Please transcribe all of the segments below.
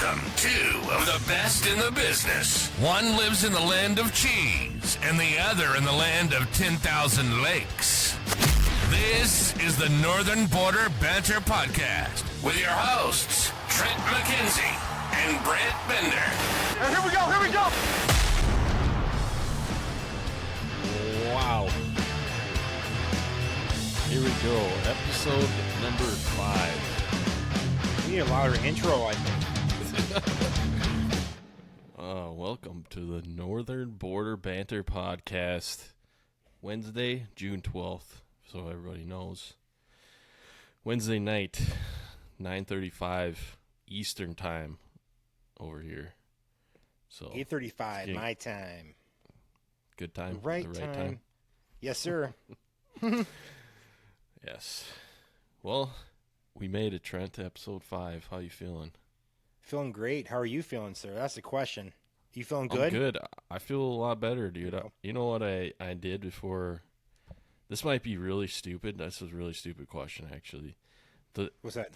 Welcome two of the best in the business. One lives in the land of cheese, and the other in the land of 10,000 lakes. This is the Northern Border Banter Podcast with your hosts, Trent McKenzie and Brant Bender. And here we go. Wow. Here we go. Episode number 5. We need a louder intro, I think. Welcome to the Northern Border Banter Podcast. Wednesday, June 12th, so everybody knows. Wednesday night, 9:35 Eastern Time over here. So 8:35, my time. Good time? Right, the right time. Yes, sir. Yes. Well, we made it, Trent, to episode 5. How you feeling? Feeling great. How are you feeling, sir? That's the question. You feeling good? I'm good. I feel a lot better, dude. You know what I did before? This might be really stupid. This is a really stupid question, actually. What's that?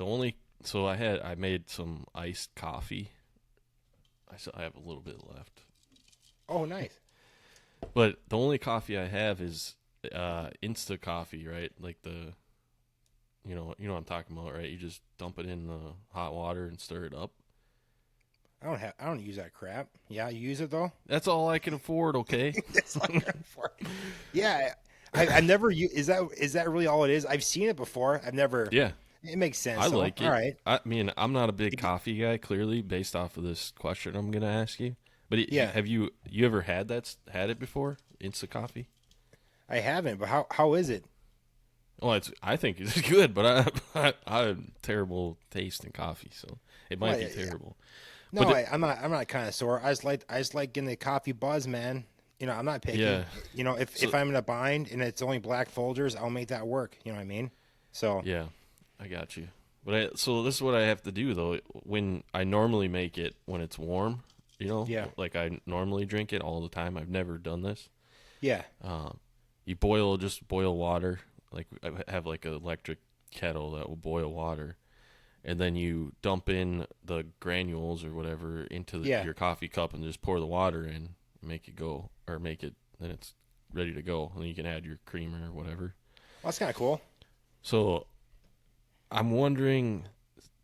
So I made some iced coffee. I have a little bit left. Oh, nice. But the only coffee I have is Insta coffee, right? Like you know what I'm talking about, right? You just dump it in the hot water and stir it up. I don't use that crap. Yeah, you use it though? That's all I can afford, okay? That's all I can afford. Yeah, I've never used. Is that really all it is? I've seen it before. I've never. Yeah. It makes sense. I like it. All right. I mean, I'm not a big coffee guy, clearly, based off of this question I'm going to ask you. But yeah. Have you ever had it before? Instant coffee? I haven't, but how is it? Well, I think it's good, but I have terrible taste in coffee, so it might be terrible. No, I'm not a connoisseur. I just like getting the coffee buzz, man. You know, I'm not picky. Yeah. You know, if I'm in a bind and it's only black Folgers, I'll make that work. You know what I mean? So yeah, I got you. But so this is what I have to do though. When I normally make it when it's warm, you know, like I normally drink it all the time. I've never done this. Yeah. You just boil water. Like I have like an electric kettle that will boil water. And then you dump in the granules or whatever into your coffee cup and just pour the water in, make it go, or then it's ready to go. And then you can add your creamer or whatever. Well, that's kind of cool. So I'm wondering,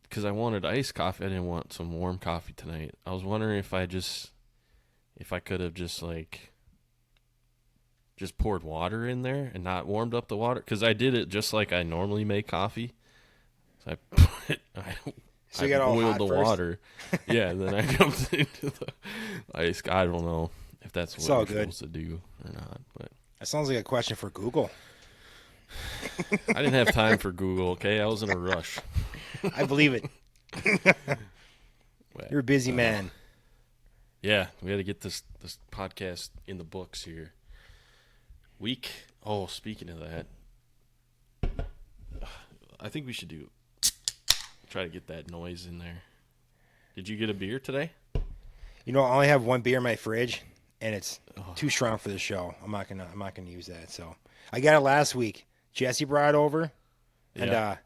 because I wanted iced coffee, I didn't want some warm coffee tonight. I was wondering if I could have just poured water in there and not warmed up the water. Because I did it just like I normally make coffee. So I boiled the water. Yeah, then I dumped it into the ice. I don't know if that's what you're supposed to do or not. But that sounds like a question for Google. I didn't have time for Google, okay? I was in a rush. I believe it. You're a busy man. Yeah, we got to get this podcast in the books here. Speaking of that, I think we should try to get that noise in there. Did you get a beer today? You know, I only have one beer in my fridge, and it's too strong for the show. I'm not gonna use that. So I got it last week. Jesse brought it over, and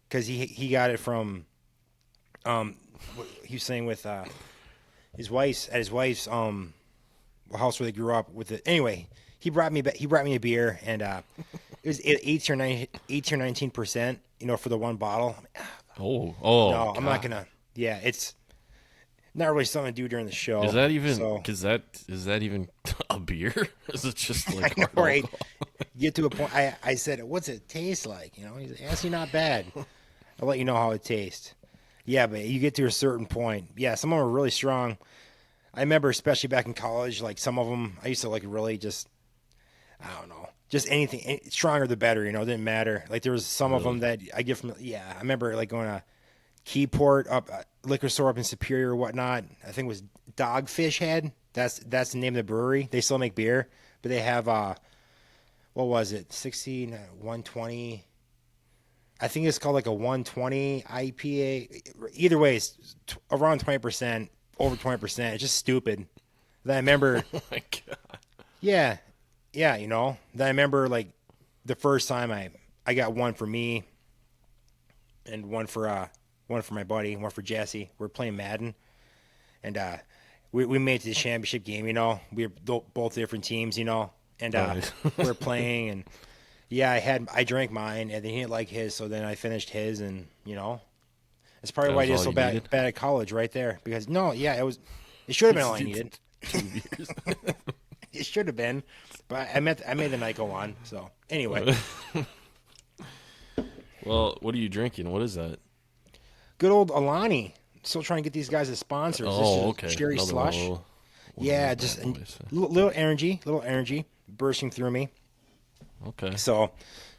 because he got it from he was saying with his wife's house where they grew up with it. Anyway, he brought me a beer, and it was 18 or 19%. You know, for the one bottle. No, God. I'm not gonna. Yeah, it's not really something to do during the show. Is that even? Is that even a beer? Is it just like I know, right? Get to a point. I said, "What's it taste like?" You know, he's actually not bad. I'll let you know how it tastes. Yeah, but you get to a certain point. Yeah, some of them are really strong. I remember, especially back in college, like some of them, I used to like really just, I don't know. Just anything stronger the better, you know, it didn't matter. Like there was some of them that I get from, I remember like going to Keyport up liquor store up in Superior or whatnot. I think it was Dogfish Head. That's the name of the brewery. They still make beer, but they have, what was it? 120. I think it's called like a 120 IPA. Either way, it's around 20%, over 20%. It's just stupid. Then I remember. Oh my God. Yeah. Yeah, you know. Then I remember like the first time I got one for me and one for one for my buddy, one for Jesse. We're playing Madden, and we made it to the championship game. You know, we were both different teams. You know, and we're playing, and yeah, I drank mine, and then he didn't like his, so then I finished his, and you know, that's probably why I did so bad at college right there. Because it should have been all I needed. 2 years. It should have been, but I made the night go on. So anyway. Well, what are you drinking? What is that? Good old Alani. Still trying to get these guys as sponsors. Oh, okay. Cherry slush. Yeah, just a little energy bursting through me. Okay. So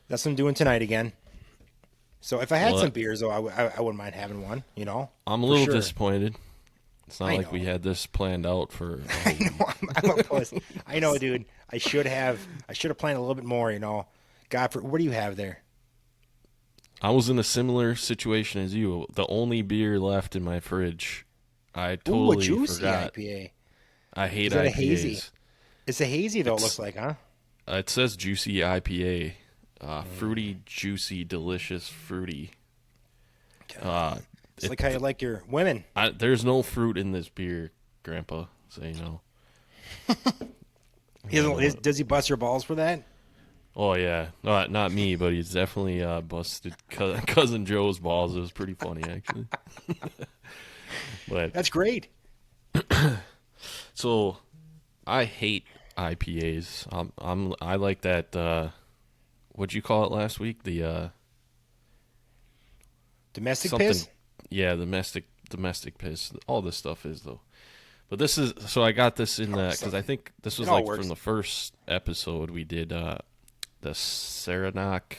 that's what I'm doing tonight again. So if I had some beers, though, I wouldn't mind having one. You know. I'm a little disappointed. It's not like we had this planned out for. I know. I'm a puss. I know, dude. I should have planned a little bit more. You know. What do you have there? I was in a similar situation as you. The only beer left in my fridge, I totally a juicy forgot. IPA. I hate Is it IPAs. a hazy? It's a hazy, though. It looks like, huh? It says juicy IPA, fruity, juicy, delicious, fruity. It's like how you like your women. There's no fruit in this beer, Grandpa. So you know. Does he bust your balls for that? Oh yeah, not me, but he's definitely busted cousin Joe's balls. It was pretty funny actually. But that's great. So, I hate IPAs. I like that. What'd you call it last week? The domestic piss. Yeah, domestic piss. All this stuff is though. But this is so I got this in that because I think this was like from the first episode we did. The Saranac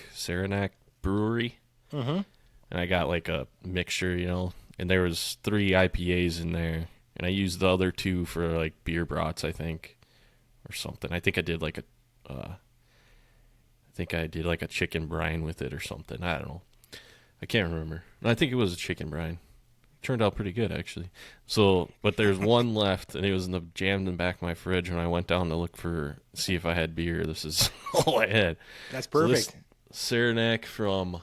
Brewery, and I got like a mixture, you know, and there was 3 IPAs in there, and I used the other 2 for like beer brats, I think, or something. I think I did like a chicken brine with it or something. I don't know. I can't remember. I think it was a chicken brine. Turned out pretty good actually. So, but there's one left, and it was jammed in the back of my fridge. When I went down to see if I had beer, this is all I had. That's perfect. So Saranac from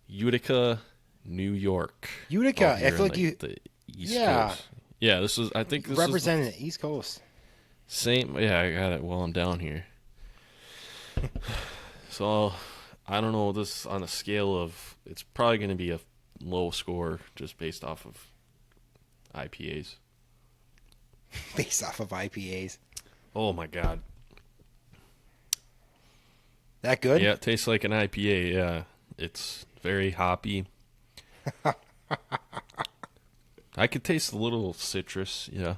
Utica, New York. Utica, I feel like the East Coast. Yeah, this was. I think this representing the East Coast. Same. Yeah, I got it while I'm down here. So, I don't know. This on a scale of, it's probably going to be a low score just based off of IPAs. Based off of IPAs. Oh my god. That good? Yeah, it tastes like an IPA, yeah. It's very hoppy. I could taste a little citrus, yeah.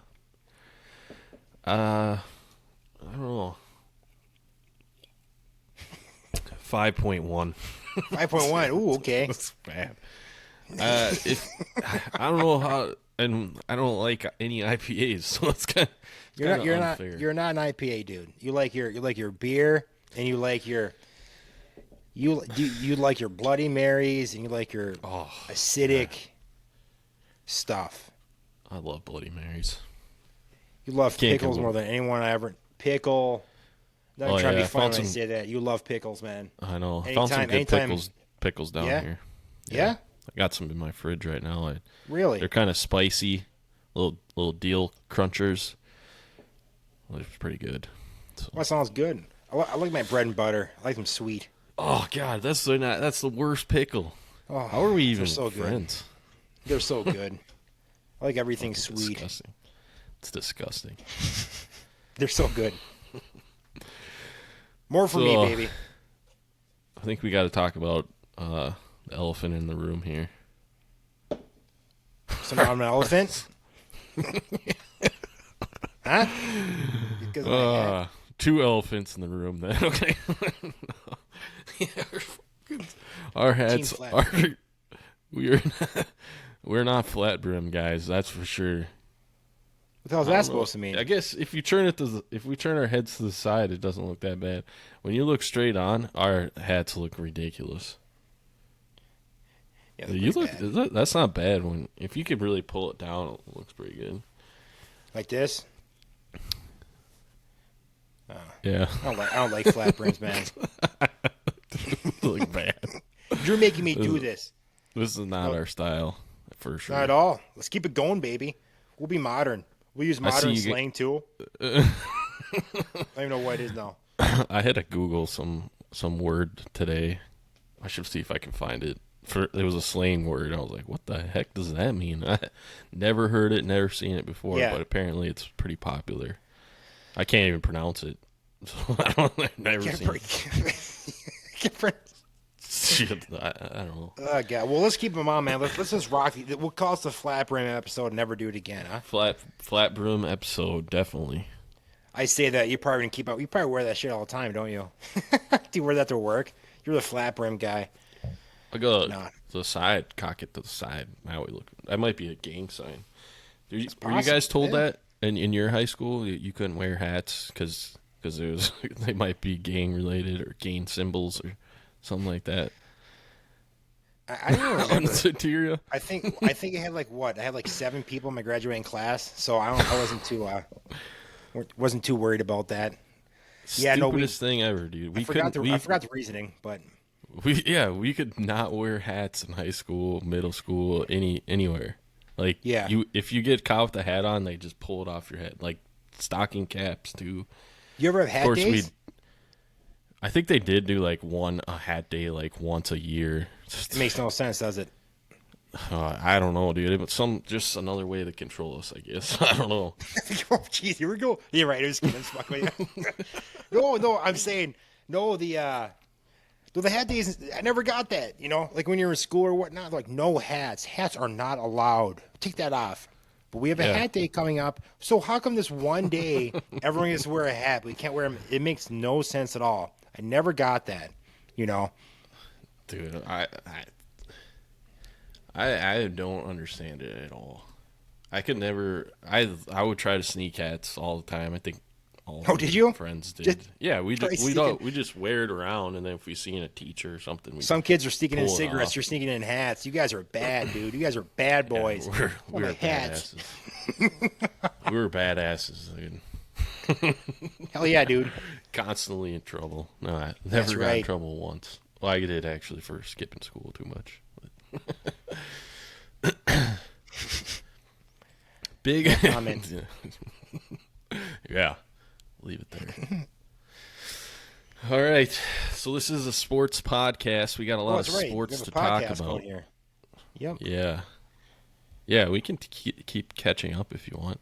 I don't know. 5.1. 5.1. Ooh, okay. That's bad. I don't know how, and I don't like any IPAs, so it's kind of unfair. You're not an IPA dude. You like your beer, and you like your Bloody Marys, and you like your acidic stuff. I love Bloody Marys. You love pickles more than anyone I ever pickle. Not trying to be funny when I say that. You love pickles, man. I know. I found some good pickles down here. Yeah? I got some in my fridge right now. Really? They're kind of spicy, little deal crunchers. It's pretty good. So. Well, that sounds good. I like my bread and butter. I like them sweet. Oh God, that's the worst pickle. Oh, how are we even friends? They're so good. I like everything sweet. Disgusting. It's disgusting. They're so good. More for me, baby. I think we got to talk about the elephant in the room here. So now I'm an elephant? Huh? Two elephants in the room then. Okay. Our heads are we're not flat brim guys, that's for sure. What the hell is that supposed to mean? I guess if we turn our heads to the side, it doesn't look that bad. When you look straight on, our hats look ridiculous. Yeah, that's not bad. If you could really pull it down, it looks pretty good. Like this? Yeah. I don't like flat brims, man. Look bad. You're making me do this. This is not our style, for sure. Not at all. Let's keep it going, baby. We'll be modern. We'll use modern slang, too. I don't even know what it is now. I had to Google some word today. I should see if I can find it. It was a slang word. I was like, what the heck does that mean? I never heard it, never seen it before, but apparently it's pretty popular. I can't even pronounce it. So I've never seen it. Shit, I don't know. Oh, God. Well, let's keep them on, man. Let's just rock. We'll call it the flat-brim episode and never do it again, huh? Flat-brim episode, definitely. I say that. You probably didn't keep up. You probably wear that shit all the time, don't you? Do you wear that to work? You're the flat-brim guy. I go to the side, cock it to the side. That might be a gang sign. Were you guys told that in your high school you couldn't wear hats because they might be gang related or gang symbols or something like that? I don't remember. On the Soteria? I think I had I had 7 people in my graduating class, so I wasn't too worried about that. Stupidest thing ever, dude. I forgot the reasoning, but we could not wear hats in high school, middle school, anywhere. Like if you get caught with a hat on, they just pull it off your head. Like stocking caps too. You ever have hat days? I think they did do a hat day once a year. It makes no sense, does it? I don't know, dude. But just another way to control us, I guess. I don't know. Oh, jeez, here we go. Yeah, right. No, I'm saying the hat days. I never got that. Like when you're in school or whatnot. Like no hats. Hats are not allowed. Take that off. But we have a hat day coming up. So how come this one day everyone gets to wear a hat, but we can't wear them? It makes no sense at all. I never got that. Dude, I don't understand it at all. I could never. I would try to sneak hats all the time. I think all did you? Friends did. We just wear it around, and then if we seen a teacher or something, some kids are sneaking in cigarettes. You're sneaking in hats. You guys are bad, dude. You guys are bad boys. Yeah, we were badasses. We were badasses, dude. Hell yeah, dude. Constantly in trouble. No, I never got in trouble once. Well, I did actually for skipping school too much. Big comment. Yeah, leave it there. All right, so this is a sports podcast. We got a lot of sports to talk about here. Yep. Yeah, we can keep catching up if you want.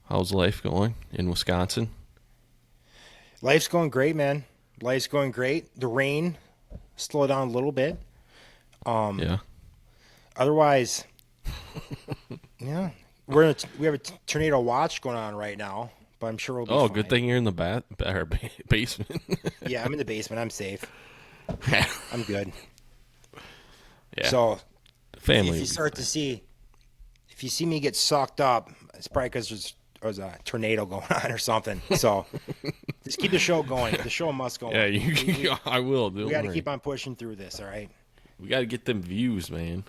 How's life going in Wisconsin? Life's going great, man. Life's going great. The rain slowed down a little bit. Otherwise, yeah, we have a tornado watch going on right now, but I'm sure we'll be fine. Good thing you're in the basement. Yeah, I'm in the basement. I'm safe. I'm good. Yeah. So, family. If you see me get sucked up, it's probably because there's a tornado going on or something. So, just keep the show going. The show must go on. Yeah, I will. We got to keep on pushing through this. All right. We got to get them views, man.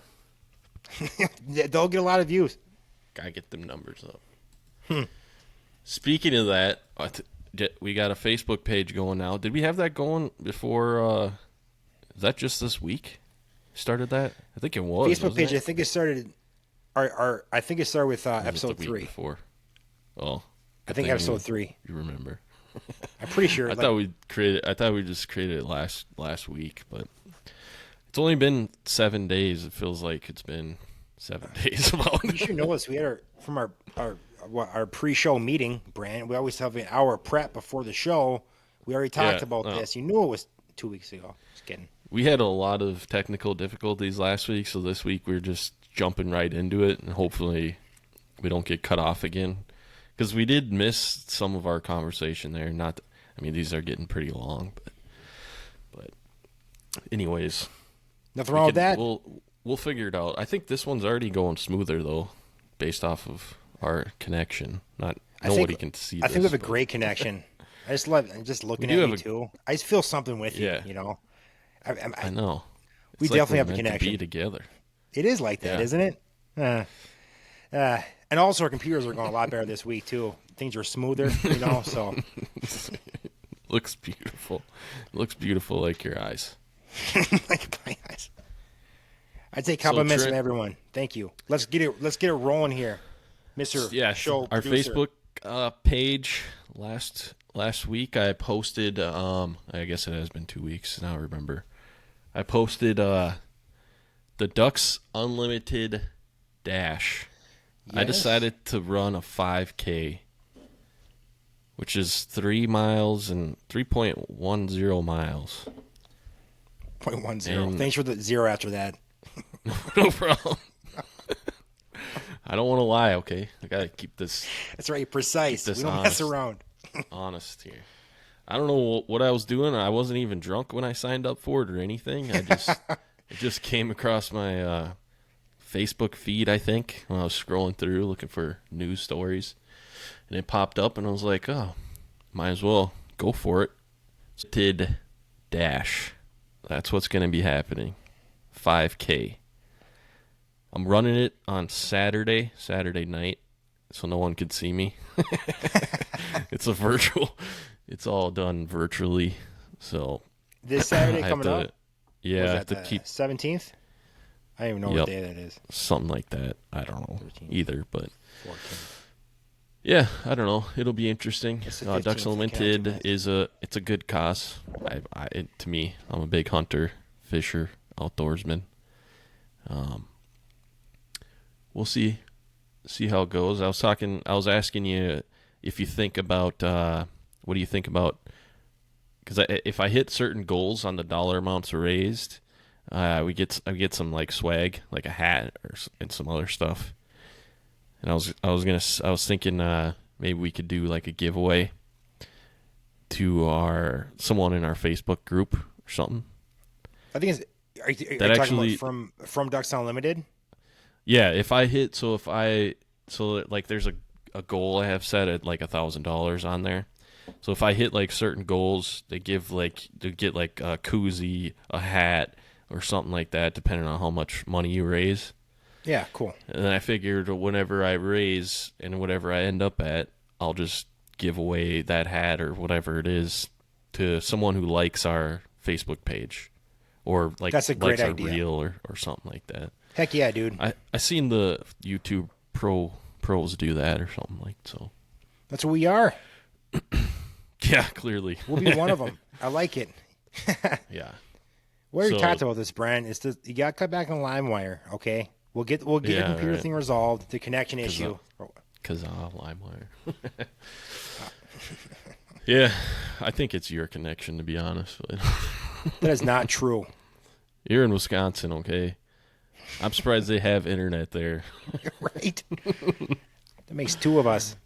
They'll get a lot of views. Got to get them numbers up. Speaking of that, we got a Facebook page going now. Did we have that going before? Is that just this week? Started that? I think it was. Facebook page. I think it started. I think it started with episode 3. Before. Oh, I think episode 3. You remember? I'm pretty sure. I thought we just created it last week, but it's only been 7 days. It feels like it's been 7 days. You should know this. We had our pre-show meeting, Brant. We always have an hour prep before the show. We already talked about this. You knew it was 2 weeks ago. Just kidding. We had a lot of technical difficulties last week, so this week we're just jumping right into it, and hopefully we don't get cut off again. Because we did miss some of our conversation there. These are getting pretty long, but anyways, nothing wrong with that. We'll figure it out. I think this one's already going smoother though, based off of our connection. Nobody can see. I think we have a great connection. I just looking at you too. I just feel something with you. You know, I know. We definitely have a connection. To be together. It is like that, isn't it? And also our computers are going a lot better this week too. Things are smoother, so. Looks beautiful. Looks beautiful like your eyes. Like my eyes. I'd say compliments from everyone. Thank you. Let's get it rolling here, Mr. Show our producer. Facebook page last week I posted. I guess it has been 2 weeks now. I remember. I posted the Ducks Unlimited Dash. Yes. I decided to run a 5K, which is 3 miles and 3.10 miles. 0.10. Thanks for the zero after that. No problem. I don't want to lie, okay? I got to keep this. That's right, precise. We don't mess around. Honest here. I don't know what I was doing. I wasn't even drunk when I signed up for it or anything. It just came across my Facebook feed, I think, when I was scrolling through looking for news stories. And it popped up, and I was like, oh, might as well go for it. Did Dash. That's what's going to be happening. 5K. I'm running it on Saturday night, so no one could see me. It's a virtual. It's all done virtually. So this Saturday coming up? Yeah, I have to keep 17th. I don't even know what day that is. Something like that. I don't know 13th. Either, but 14th. Yeah, I don't know. It'll be interesting. Ducks Unlimited it's a good cause. To me, I'm a big hunter, fisher, outdoorsman. We'll see how it goes. I was asking you if you think about what do you think about, because if I hit certain goals on the dollar amounts raised, I get some like swag, like a hat and some other stuff. And I was thinking maybe we could do like a giveaway to someone in our Facebook group or something. I think are you talking about from Ducks Unlimited? Yeah, if I hit, like there's a goal I have set at like $1,000 on there. So if I hit like certain goals, they get like a koozie, a hat, or something like that, depending on how much money you raise. Yeah, cool. And then I figured whenever I raise and whatever I end up at, I'll just give away that hat or whatever it is to someone who likes our Facebook page, or like that's a great likes idea. Our reel or something like that. Heck yeah, dude. I seen the YouTube pros do that or something like so. That's what we are. Yeah, clearly. We'll be one of them. I like it. Yeah. We already talked about this, Brant. You got to cut back on LimeWire, okay? We'll get the computer thing resolved, the connection issue. Because LimeWire. Yeah, I think it's your connection, to be honest. But that is not true. You're in Wisconsin, okay? I'm surprised they have internet there. Right? That makes two of us.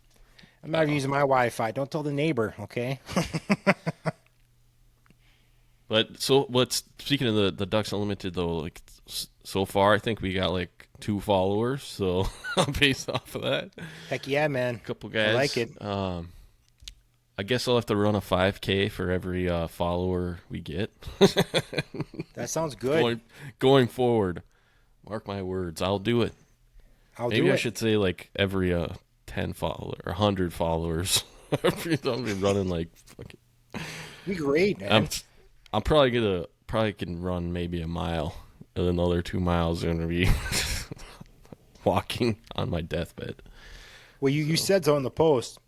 I'm not even using my Wi-Fi. Don't tell the neighbor, okay? But speaking of the Ducks Unlimited, though, like so far, I think we got like 2 followers. So based off of that, heck yeah, man. A couple guys. I like it. I guess I'll have to run a 5K for every follower we get. That sounds good. Going forward, mark my words, I'll do it. Maybe I should say like every 10 followers or 100 followers. I'll be running like fucking. Be great, man. I'm probably can run maybe a mile, and another 2 miles are gonna be walking on my deathbed. Well, you said so in the post.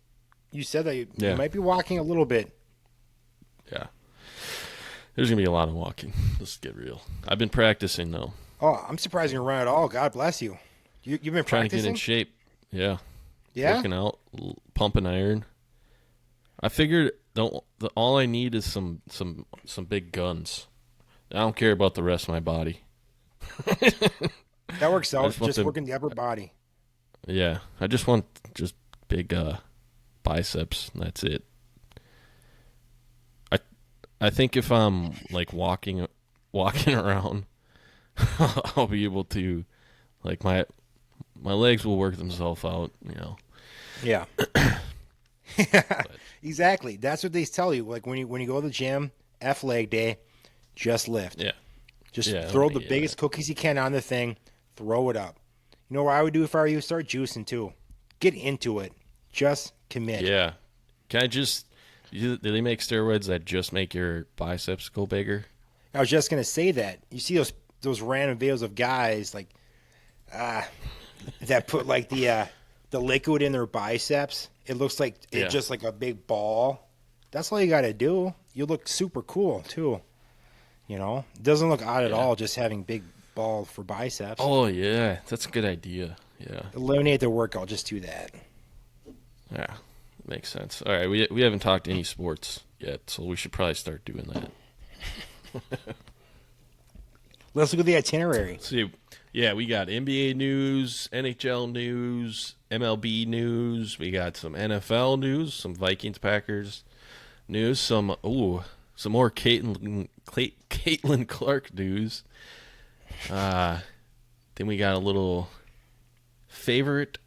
You said that you might be walking a little bit. Yeah. There's going to be a lot of walking. Let's get real. I've been practicing, though. Oh, I'm surprised you can run at all. God bless you. You've been trying practicing? to get in shape. Yeah. Yeah? Working out, pumping iron. I figured all I need is some big guns. I don't care about the rest of my body. That works out. Just working the upper body. Yeah. I just want just big biceps, and that's it. I think if I'm like walking around, I'll be able to, like, my legs will work themselves out, you know. Yeah. Yeah, exactly. That's what they tell you. Like when you go to the gym, leg day, just lift. Yeah. Just throw the biggest cookies you can on the thing, throw it up. You know what I would do if I were you? Start juicing too. Get into it. Just commit. Yeah. Can I just... Do they make steroids that just make your biceps go bigger? I was just going to say that. You see those those random videos of guys like that put like the liquid in their biceps. It looks like it's just like a big ball. That's all you got to do. You look super cool too. You know, it doesn't look odd at all just having big ball for biceps. Oh yeah, that's a good idea. Yeah, eliminate the workout. Just do that. Yeah, makes sense. All right, we haven't talked any sports yet, so we should probably start doing that. Let's look at the itinerary. See, yeah, we got NBA news, NHL news, MLB news. We got some NFL news, some Vikings Packers news, some more Caitlin Clark news. Then we got a little favorite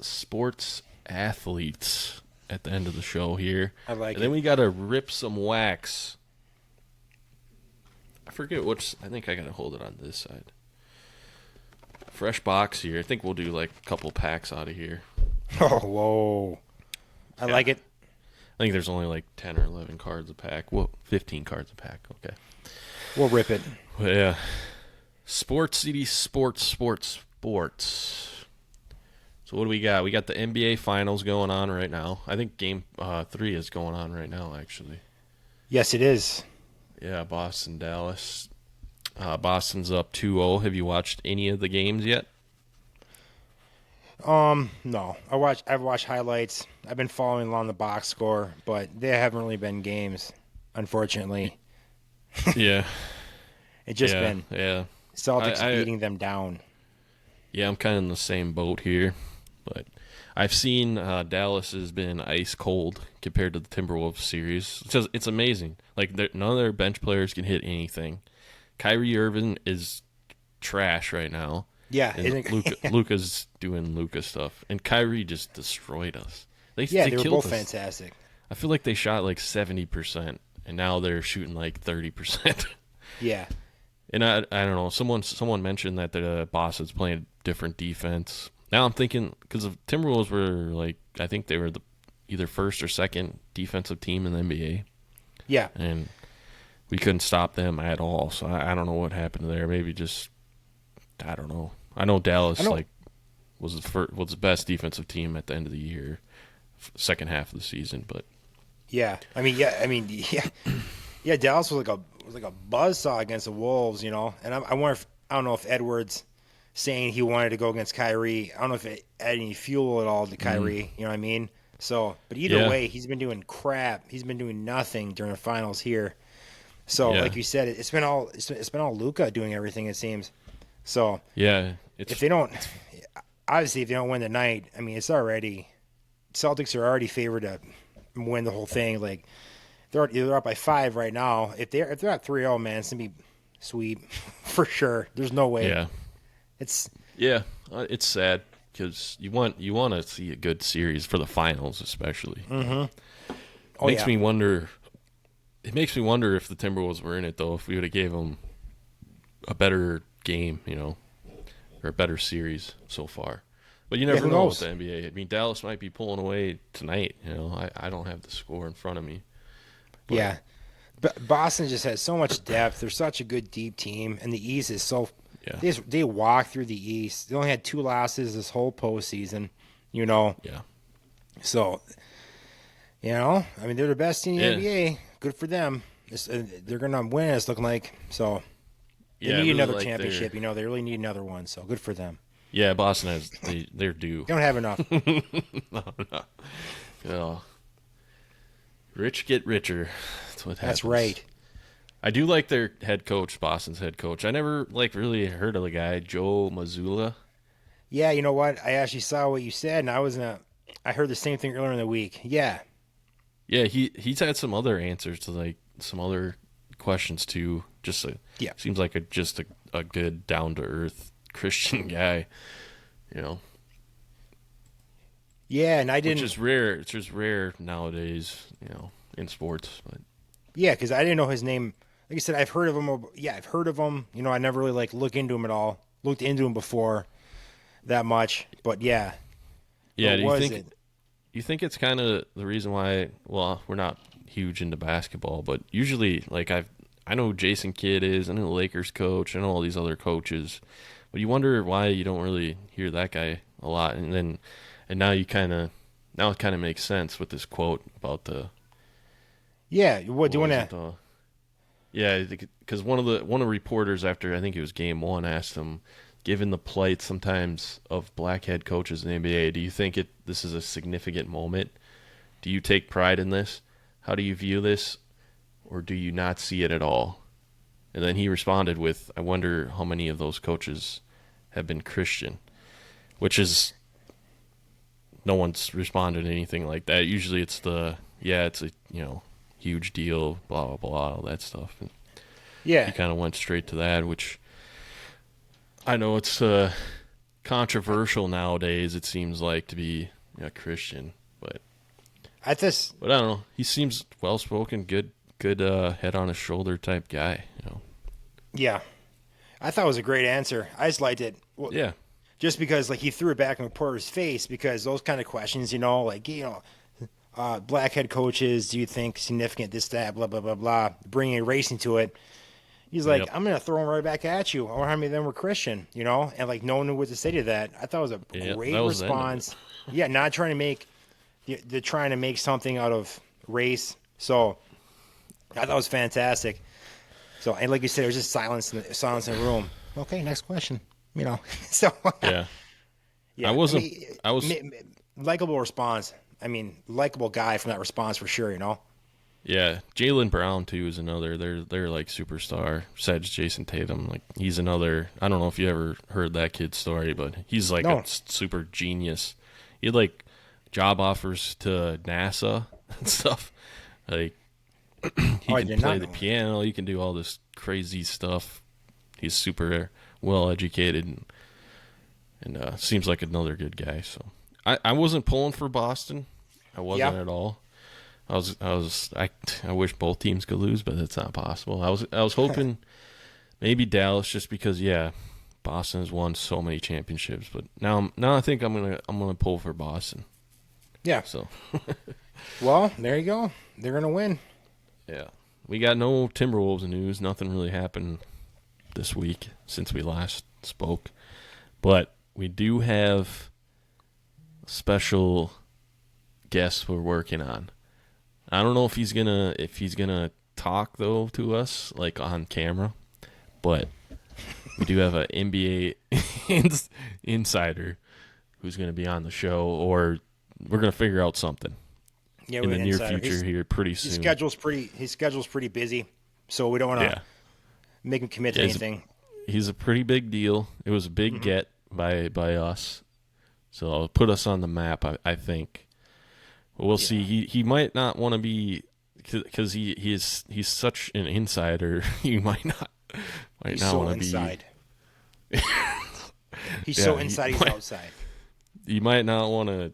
sports athletes at the end of the show here. I like it. And then we got to rip some wax. I forget which. I think I got to hold it on this side. Fresh box here. I think we'll do like a couple packs out of here. Oh, whoa. I like it. I think there's only like 10 or 11 cards a pack. Well, 15 cards a pack. Okay. We'll rip it. Well, yeah. Sports City, sports. So what do we got? We got the NBA Finals going on right now. I think Game 3 is going on right now, actually. Yes, it is. Yeah, Boston, Dallas. Boston's up 2-0. Have you watched any of the games yet? No. I've watched highlights. I've been following along the box score, but they haven't really been games, unfortunately. Yeah. It's just been Celtics beating them down. Yeah, I'm kind of in the same boat here, but I've seen Dallas has been ice cold compared to the Timberwolves series. It's amazing. Like none of their bench players can hit anything. Kyrie Irving is trash right now. Yeah, Luka's doing Luka stuff, and Kyrie just destroyed us. They were both fantastic. I feel like they shot like 70%, and now they're shooting like 30%. Yeah. And I don't know. Someone mentioned that the Boston's playing different defense. Now I'm thinking because the Timberwolves were like I think they were the either first or second defensive team in the NBA. Yeah, and we couldn't stop them at all. So I don't know what happened there. Maybe just I don't know. I know Dallas was the best defensive team at the end of the year, second half of the season. But yeah, Dallas was like a buzzsaw against the Wolves, you know. And I don't know if Edwards saying he wanted to go against Kyrie. I don't know if it added any fuel at all to Kyrie. You know what I mean? So, but either way, he's been doing crap. He's been doing nothing during the finals here. So, like you said, it's been all Luka doing everything. It seems. So if they don't win tonight, I mean, Celtics are already favored to win the whole thing. Like they're up by 5 right now. If they're at 3-0, man, it's gonna be sweep for sure. There's no way. Yeah, it's sad because you want to see a good series for the finals, especially. Mm-hmm. Me wonder. It makes me wonder if the Timberwolves were in it though. If we would have gave them a better game, you know, or a better series so far. But you never know with the NBA. I mean, Dallas might be pulling away tonight. You know, I don't have the score in front of me. But, yeah, but Boston just has so much depth. They're such a good deep team, and the East is so. Yeah. They walk through the East. They only had 2 losses this whole postseason. You know. Yeah. So, you know, I mean, they're the best team in the NBA. Good for them. They're gonna win. It's looking like so. They need another championship. You know, they really need another one. So good for them. Yeah, Boston has. They're due. They don't have enough. No. Oh. Rich get richer. That's what happens. That's right. I do like their head coach, Boston's head coach. I never really heard of the guy, Joe Mazzulla. Yeah, you know what? I actually saw what you said, and I heard the same thing earlier in the week. Yeah. Yeah, he's had some other answers to like some other questions too. Just seems like a good down to earth Christian guy, you know. Yeah, and I didn't. Which is rare. It's just rare nowadays, you know, in sports. But yeah, because I didn't know his name. Like I said, I've heard of him. Yeah, I've heard of him. You know, I never really looked into him at all. Looked into him before that much, but yeah. Yeah. You think it's kind of the reason why? Well, we're not huge into basketball, but usually, like I know who Jason Kidd is. I know the Lakers coach. I know all these other coaches. But you wonder why you don't really hear that guy a lot. And now it kind of makes sense with this quote about the. Yeah, what do you want to? Yeah, because one of the reporters after I think it was game 1 asked him, given the plight sometimes of black head coaches in the NBA, do you think this is a significant moment? Do you take pride in this? How do you view this? Or do you not see it at all? And then he responded with, I wonder how many of those coaches have been Christian, which is, no one's responded to anything like that. Usually it's it's a, huge deal, blah, blah, blah, all that stuff. And yeah. He kind of went straight to that, which I know it's controversial nowadays, it seems like, to be a Christian, but I don't know. He seems well-spoken, good head on his shoulder type guy. Yeah, I thought it was a great answer. I just liked it. Well, yeah, just because he threw it back in the reporter's face, because those kind of questions, black head coaches, do you think significant this, that, blah, blah, blah, blah, bringing racing to it. He's like, I'm going to throw them right back at you. I wonder how many of them were Christian, and no one knew what to say to that. I thought it was a great response. Yeah, not trying to make, they're trying to make something out of race. So I thought it was fantastic. So, and like you said, there was just silence in the room. Okay, next question. So yeah. I was likable response. I mean, likable guy from that response for sure. Yeah, Jaylen Brown too is another. They're like superstar. Besides Jason Tatum, he's another. I don't know if you ever heard that kid's story, but he's a super genius. He had job offers to NASA and stuff. He can play the piano. He can do all this crazy stuff. He's super well educated and seems like another good guy. So I wasn't pulling for Boston. I wasn't at all. I wish both teams could lose, but that's not possible. I was hoping maybe Dallas, just because Boston has won so many championships. But now I think I'm gonna pull for Boston. Yeah. So. Well, there you go. They're gonna win. Yeah. We got no Timberwolves news. Nothing really happened this week since we last spoke. But we do have a special guest we're working on. I don't know if he's gonna talk though to us on camera, but we do have an NBA insider who's gonna be on the show, or we're gonna figure out something. Yeah, in the near future here pretty soon. His schedule's pretty busy, so we don't want to make him commit to anything. He's a pretty big deal. It was a big get by us, so it'll put us on the map, I think. We'll see. He might not want to be, because he's such an insider. He might not want to inside. Be. He's so inside. He's outside. You might not want to.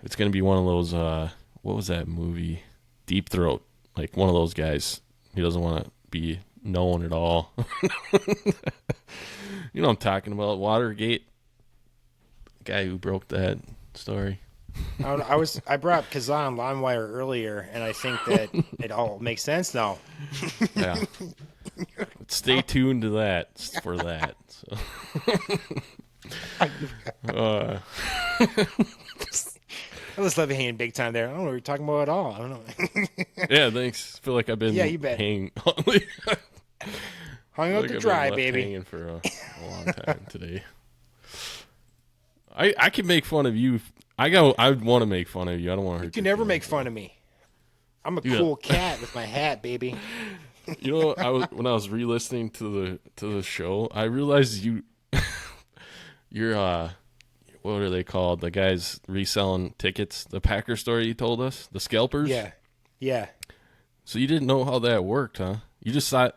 It's going to be one of those, what was that movie? Deep Throat. One of those guys. He doesn't want to be known at all. You know what I'm talking about. Watergate. The guy who broke that story. I brought up Kazan LimeWire earlier, and I think that it all makes sense now. Yeah. Stay tuned to that for that. So. I just love you hanging big time there. I don't know what you're talking about at all. I don't know. Yeah, thanks. I feel like I've been you bet. Hung out to dry, baby. Hanging for a long time today. I can make fun of you. I want to make fun of you. I don't want to hurt you. You can never make fun of me. I'm a cool cat with my hat, baby. When I was re-listening to the show, I realized you're what are they called? The guys reselling tickets. The Packer story you told us, the scalpers. Yeah. So you didn't know how that worked, huh? You just thought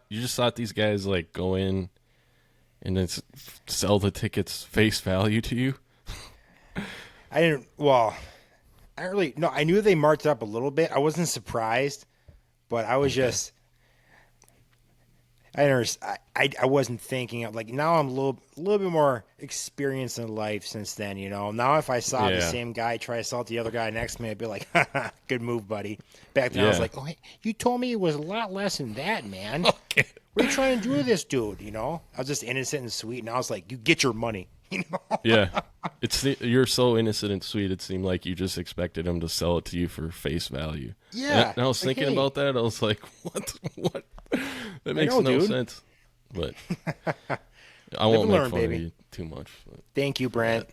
these guys go in and then sell the tickets face value to you. I didn't. Well, I knew they marked it up a little bit. I wasn't surprised, but I was just. I wasn't thinking of, like, now I'm a little bit more experienced in life since then, you know. Now if I saw the same guy try to assault the other guy next to me, I'd be like, haha, good move, buddy. Back then I was like, oh, hey, you told me it was a lot less than that, man. Okay. What are you trying to do to this dude, you know? I was just innocent and sweet, and I was like, you get your money, you know? Yeah. You're so innocent and sweet, it seemed like you just expected him to sell it to you for face value. Yeah. And I was thinking about that. I was like, what? That makes no sense. But I won't make fun of you too much. But. Thank you, Brant.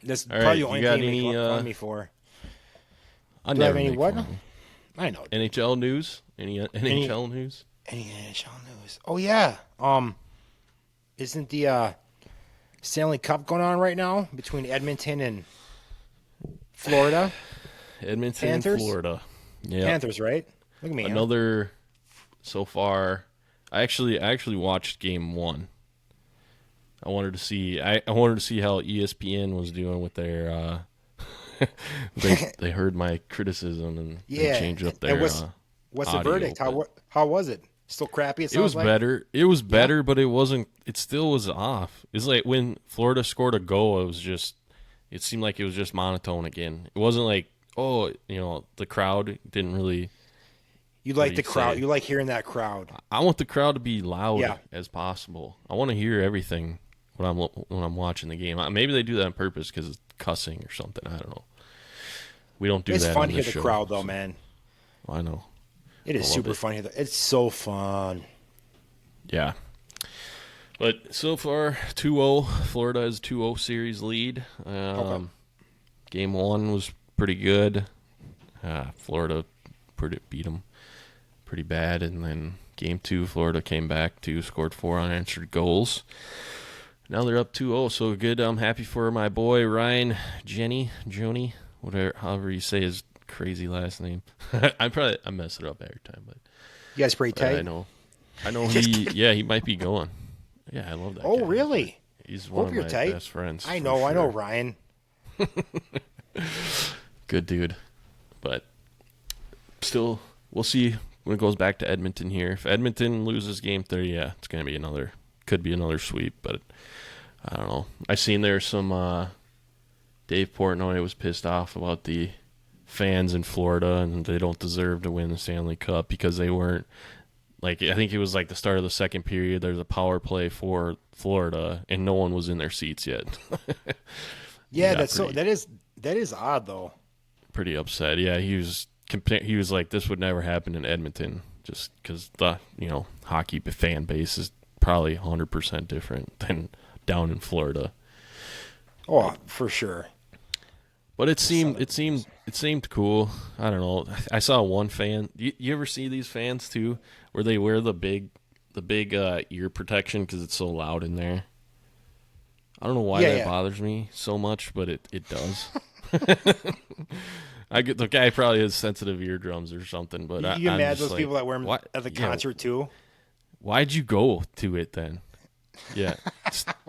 That's All probably right, the only thing you make fun of me for. I Do never I have any make what? fun of you. I know. NHL news? Any NHL news? Any NHL news? Oh yeah. Isn't the Stanley Cup going on right now between Edmonton and Florida? Edmonton Panthers? and Florida. Yeah. Panthers, right? Look at me. Another so far. I actually watched game 1. I wanted to see how ESPN was doing with their they heard my criticism and they changed up their what's the verdict? How was it? Still crappy? It was better. It was better, but it wasn't. It still was off. It's like when Florida scored a goal, it seemed like it was just monotone again. It wasn't like, the crowd didn't really. You like the crowd. You like hearing that crowd. I want the crowd to be loud as possible. I want to hear everything when I'm watching the game. Maybe they do that on purpose because it's cussing or something. I don't know. We don't do that. It's fun to hear the crowd, though, man. I know. It is super fun. It's so fun. Yeah. But so far, 2-0. Florida has 2-0 series lead. Game 1 was pretty good. Florida beat them pretty bad. And then game 2, Florida came back scored 4 unanswered goals. Now they're up 2-0, so good. I'm happy for my boy, Ryan Joni, whatever, however you say his crazy last name. I mess it up every time, but you guys pretty tight. I know he might be going. Yeah, I love that. Oh, guy. really? He's one of my best friends. I know Ryan. Good dude, but still, we'll see when it goes back to Edmonton here. If Edmonton loses game 3, it's gonna be could be another sweep, but I don't know. I seen there's some Dave Portnoy was pissed off about the fans in Florida and they don't deserve to win the Stanley Cup because they weren't, like, I think it was like the start of the second period, there's a power play for Florida and no one was in their seats yet. Yeah, that is odd though. Pretty upset. Yeah, he was like, this would never happen in Edmonton just because the hockey fan base is probably 100% different than down in Florida. Oh, for sure. But it seemed cool. I don't know. I saw one fan. You ever see these fans too, where they wear the big ear protection because it's so loud in there? I don't know why that bothers me so much, but it does. The guy probably has sensitive eardrums or something. But you imagine those people that wear them at the concert too. Why'd you go to it then? Yeah,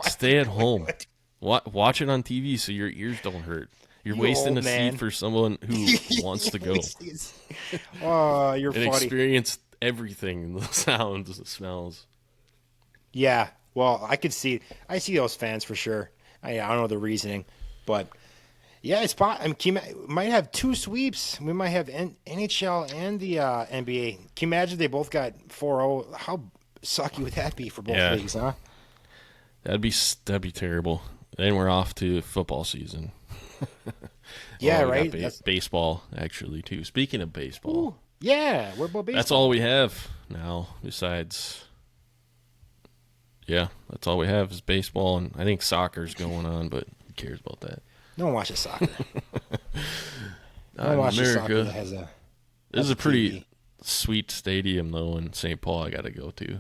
stay at home. Watch it on TV so your ears don't hurt. You're wasting a seat for someone who wants to go. Oh, you're and funny. Experience everything, the sounds, the smells. Yeah, well, I see those fans for sure. I don't know the reasoning, but yeah, it's possible. We might have 2 sweeps. We might have NHL and the NBA. Can you imagine they both got 4-0? How sucky would that be for both leagues, huh? That'd be terrible. Then we're off to football season. Yeah, right. Baseball, actually, too. Speaking of baseball, ooh, yeah, we're about baseball. That's all we have now. Besides, that's all we have is baseball, and I think soccer's going on, but who cares about that? No one watches soccer. No one watches soccer that has this is a pretty sweet stadium, though, in St. Paul. I got to go to.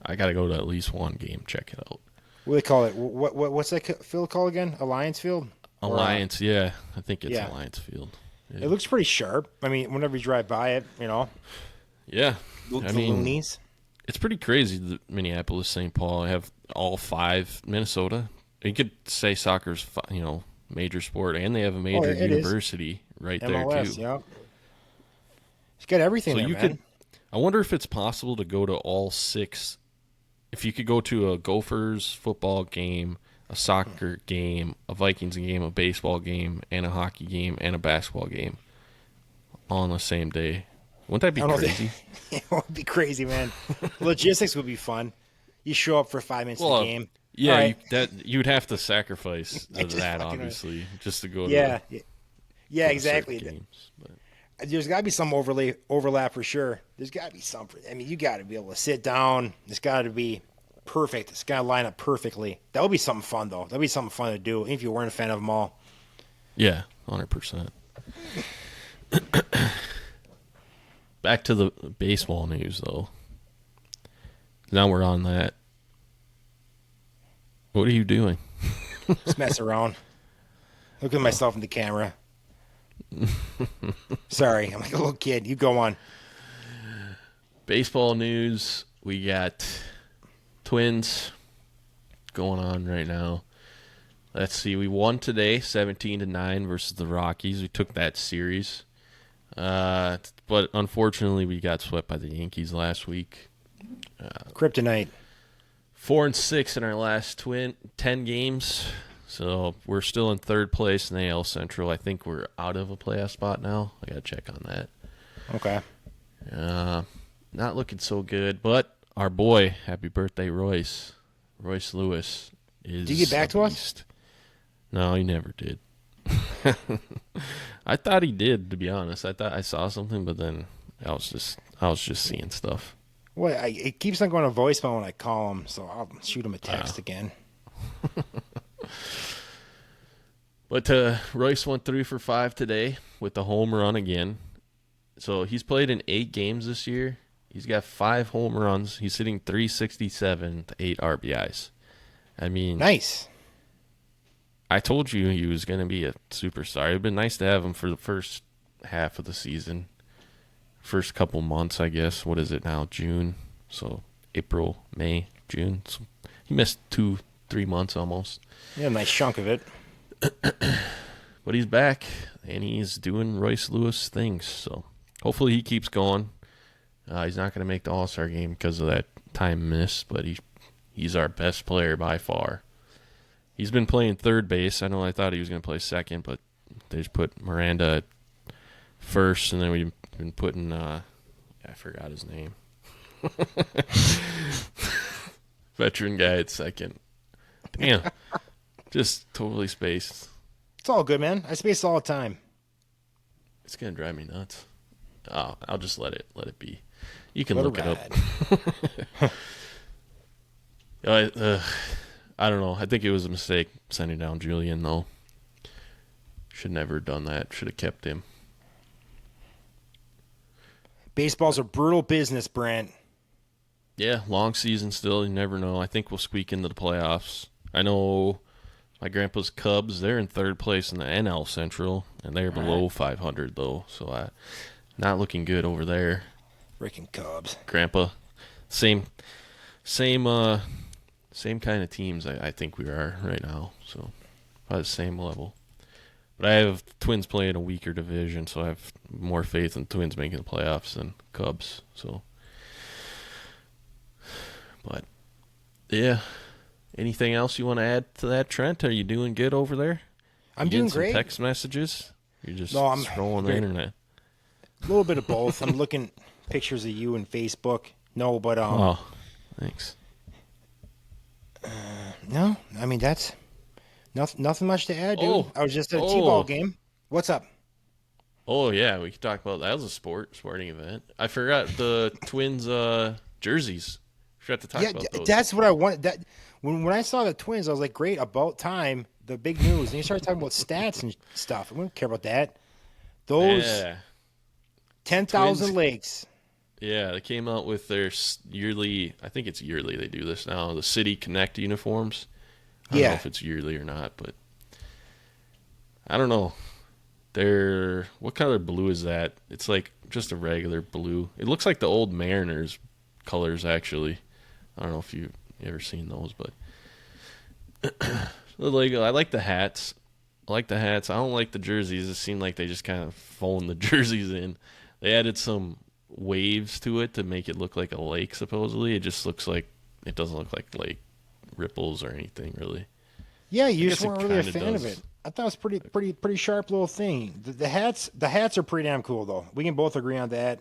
I got to go to at least one game. Check it out. What do they call it? What's that field called again? Alliance Field? Alliance, yeah. I think it's Alliance Field. Yeah. It looks pretty sharp. I mean, whenever you drive by it, Yeah. The loonies. It's pretty crazy that Minneapolis, St. Paul have all 5. Minnesota. You could say soccer's, major sport, and they have a major university right MLS, there, too. Yeah. It's got everything there, man. I wonder if it's possible to go to all 6. If you could go to a Gophers football game, a soccer game, a Vikings game, a baseball game, and a hockey game, and a basketball game on the same day. Wouldn't that be crazy? It would be crazy, man. Logistics would be fun. You show up for 5 minutes of the game. Yeah, right. you'd have to sacrifice that, obviously, just to go to exactly. Games, but. There's got to be some overlap for sure. There's got to be some. I mean, you got to be able to sit down. It's got to be perfect. It's got to line up perfectly. That would be something fun, though. That would be something fun to do if you weren't a fan of them all. Yeah, 100%. Back to the baseball news, though. Now we're on that. What are you doing? Just mess around. Look at myself in the camera. Sorry, I'm like a little kid. You go on. Baseball news. We got Twins going on right now. Let's see. We won today, 17-9 versus the Rockies. We took that series. But unfortunately, we got swept by the Yankees last week. Kryptonite. 4-6 in our last 10 games. So we're still in third place in the AL Central. I think we're out of a playoff spot now. I got to check on that. Okay. Not looking so good, but our boy, happy birthday, Royce Lewis, is. Did you get back to us? No, he never did. I thought he did, to be honest. I thought I saw something, but then I was just seeing stuff. Well, it keeps on going to voicemail when I call him, so I'll shoot him a text again. But Royce went 3 for 5 today with the home run again. So he's played in 8 games this year. He's got 5 home runs. He's hitting .367 to 8 RBIs. I mean, nice. I told you he was going to be a superstar. It'd been nice to have him for the first half of the season. First couple months, I guess. What is it now? June. So April, May, June. So he missed 2-3 months almost. Yeah, a nice chunk of it. But he's back, and he's doing Royce Lewis things. So hopefully he keeps going. He's not going to make the All-Star game because of that time missed, but he's our best player by far. He's been playing third base. I thought he was going to play second, but they just put Miranda at first, and then we've been putting I forgot his name. Veteran guy at second. Damn. Just totally spaced. It's all good, man. I space all the time. It's gonna drive me nuts. Oh, I'll just let it be. You can Let look it up. I don't know. I think it was a mistake sending down Julian, though. Should never have done that. Should have kept him. Baseball's a brutal business, Brant. Yeah, long season still. You never know. I think we'll squeak into the playoffs. I know my grandpa's Cubs, they're in third place in the NL Central, and they're below 500, though. So not looking good over there. Freaking Cubs. Grandpa, same kind of teams I think we are right now. So probably the same level. But I have Twins playing a weaker division, so I have more faith in Twins making the playoffs than Cubs. So, but yeah. Anything else you want to add to that, Trent? Are you doing good over there? I'm doing great. Text messages? You're just I'm scrolling the internet. A little bit of both. I'm looking pictures of you in Facebook. No, but oh, thanks. No, I mean that's nothing much to add, dude. Oh. I was just at a T-ball game. What's up? Oh yeah, we could talk about that. That was a sporting event. I forgot the Twins jerseys. Forgot to talk about those. That's what I wanted. That when I saw the Twins, I was like, great, about time. The big news. And you started talking about stats and stuff. We don't care about that. Those 10,000 lakes. Yeah, they came out with their yearly. I think it's yearly. They do this now. The City Connect uniforms. I don't know if it's yearly or not, but I don't know. What color blue is that? It's like just a regular blue. It looks like the old Mariners colors, actually. I don't know if you've ever seen those, but I like the hats. I don't like the jerseys. It seemed like they just kind of phoned the jerseys in. They added some waves to it to make it look like a lake. Supposedly, it just looks like it doesn't look like lake ripples or anything really. Yeah, you just weren't really a fan of it. I thought it was pretty sharp little thing. The hats are pretty damn cool though. We can both agree on that.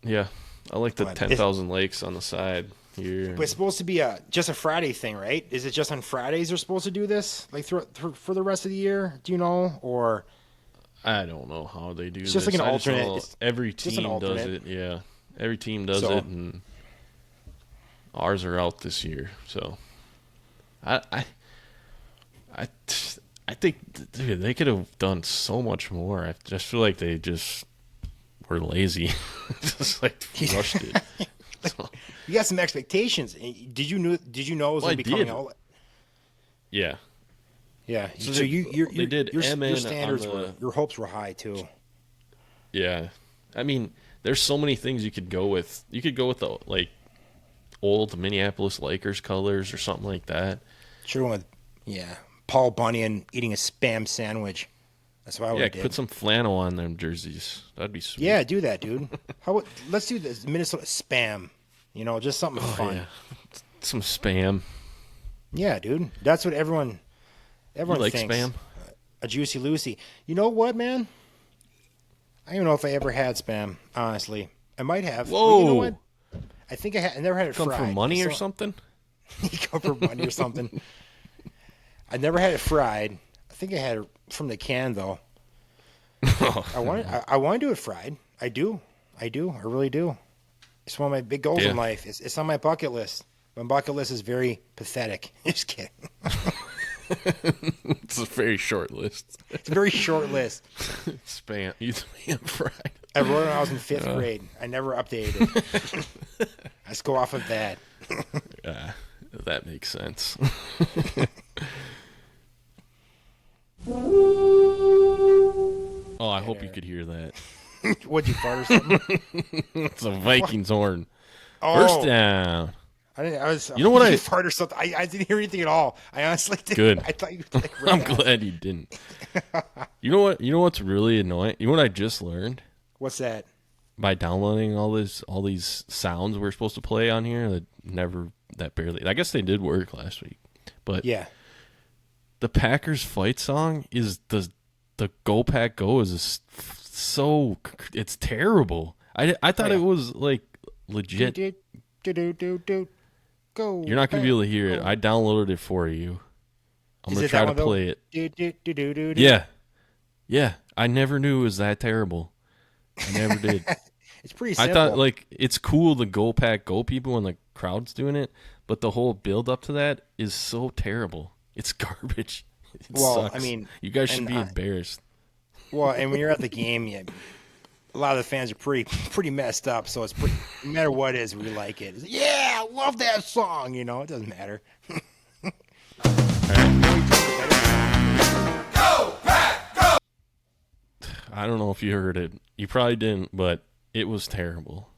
Yeah, I like the 10,000 lakes on the side here. But it's supposed to be just a Friday thing, right? Is it just on Fridays they're supposed to do this, like for the rest of the year? Do you know, or I don't know how they do. It's just like an alternate. Every team does it. Yeah, every team does it, and ours are out this year. So, I think, dude, they could have done so much more. I just feel like they just were lazy, just like rushed it. So. You got some expectations. Did you know it was going to be coming out? Yeah. Yeah. So they did your MN standards your hopes were high too. Yeah. I mean, there's so many things you could go with. You could go with the old Minneapolis Lakers colors or something like that. Sure. Yeah. Paul Bunyan eating a Spam sandwich. That's what I would do. Put some flannel on them jerseys. That'd be sweet. Yeah, do that, dude. Let's do this Minnesota Spam. Just something fun. Yeah. Some Spam. Yeah, dude. That's what everyone like thinks. Spam? A Juicy Lucy. You know what, man? I don't even know if I ever had Spam, honestly. I might have. Whoa. Well, you know what? I think I never had it fried. Come for money or something? You come for money or something. I never had it fried. I think I had it from the can, though. I want to do it fried. I do. I really do. It's one of my big goals in life. It's on my bucket list. My bucket list is very pathetic. Just kidding. It's a very short list. It's a very short list. Spam. You spam fried. I wrote it when I was in 5th grade. I never updated it. I just go off of that. Yeah, that makes sense. Oh, I hope you could hear that. What'd you fart or something? It's a Vikings horn. First down. You know what? I fart or something. I didn't hear anything at all. I honestly didn't. Good. I thought you. I'm glad you didn't. You know what? You know what's really annoying? You know what I just learned? What's that? By downloading all these sounds we're supposed to play on here that barely. I guess they did work last week, but yeah. The Packers fight song is the Go Pack Go is so it's terrible. I thought it was like legit. Go. You're not gonna be able to hear it. I downloaded it for you. I'm gonna try to play it. Yeah. I never knew it was that terrible. I never did. It's pretty simple. I thought it's cool the Go Pack Go people when the crowd's doing it, but the whole build up to that is so terrible. It's garbage. It sucks. I mean, you guys should be embarrassed. Well, and when you're at the game, a lot of the fans are pretty messed up. So it's pretty, no matter what it is, we like it. I love that song. It doesn't matter. Go, Pack, go! I don't know if you heard it. You probably didn't, but it was terrible.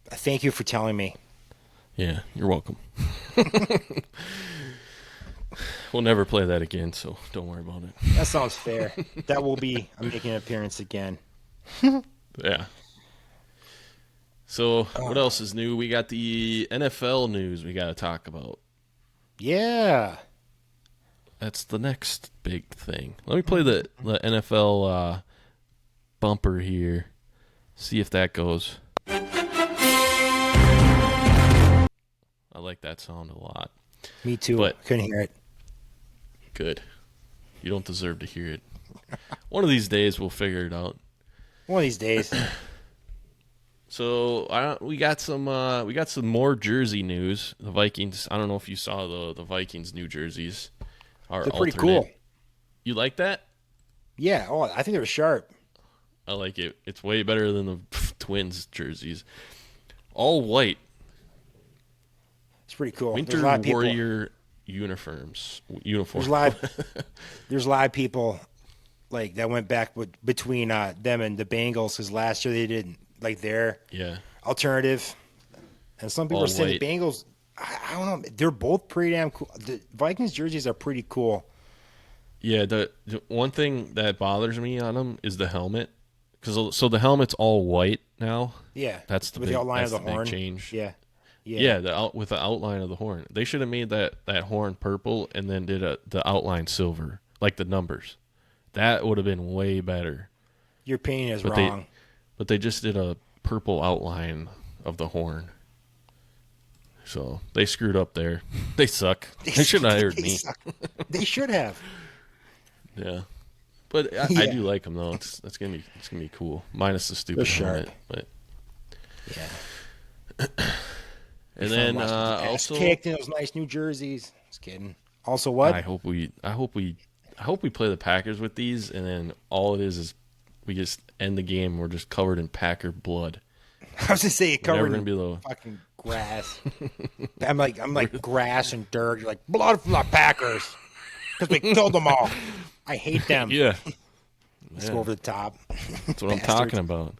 Thank you for telling me. Yeah, you're welcome. We'll never play that again, so don't worry about it. That sounds fair. That will be making an appearance again. Yeah. So, what else is new? We got the NFL news we got to talk about. Yeah. That's the next big thing. Let me play the NFL bumper here. See if that goes. I like that sound a lot. Me too. But couldn't hear it. Good. You don't deserve to hear it. One of these days we'll figure it out. One of these days. So we got some more jersey news. The Vikings. I don't know if you saw the Vikings new jerseys. They're pretty cool. You like that? Yeah. Oh, I think they're sharp. I like it. It's way better than the Twins jerseys. All white. It's pretty cool. Winter Warrior uniforms. There's a lot of people that went back between them and the Bengals because last year they did their alternative, and some people are saying the Bengals. I don't know. They're both pretty damn cool. The Vikings jerseys are pretty cool. Yeah, the one thing that bothers me on them is the helmet. So the helmet's all white now. Yeah, that's the with big, the outline of the horn. change. Yeah. With the outline of the horn. They should have made that horn purple and then did the outline silver, like the numbers. That would have been way better. Your opinion is wrong. But they just did a purple outline of the horn. So they screwed up there. They suck. They should have hired me. They should have. Yeah. But I do like them though. It's gonna be cool. Minus the stupid helmet. But yeah. And then also kicked in those nice new jerseys. Just kidding. Also, what? I hope we play the Packers with these, and then all it is we just end the game. We're just covered in Packer blood. I was just saying, covered in be fucking grass. I'm like grass and dirt. You're like blood from the Packers because we killed them all. I hate them. Yeah. Let's go over the top. That's what I'm talking about.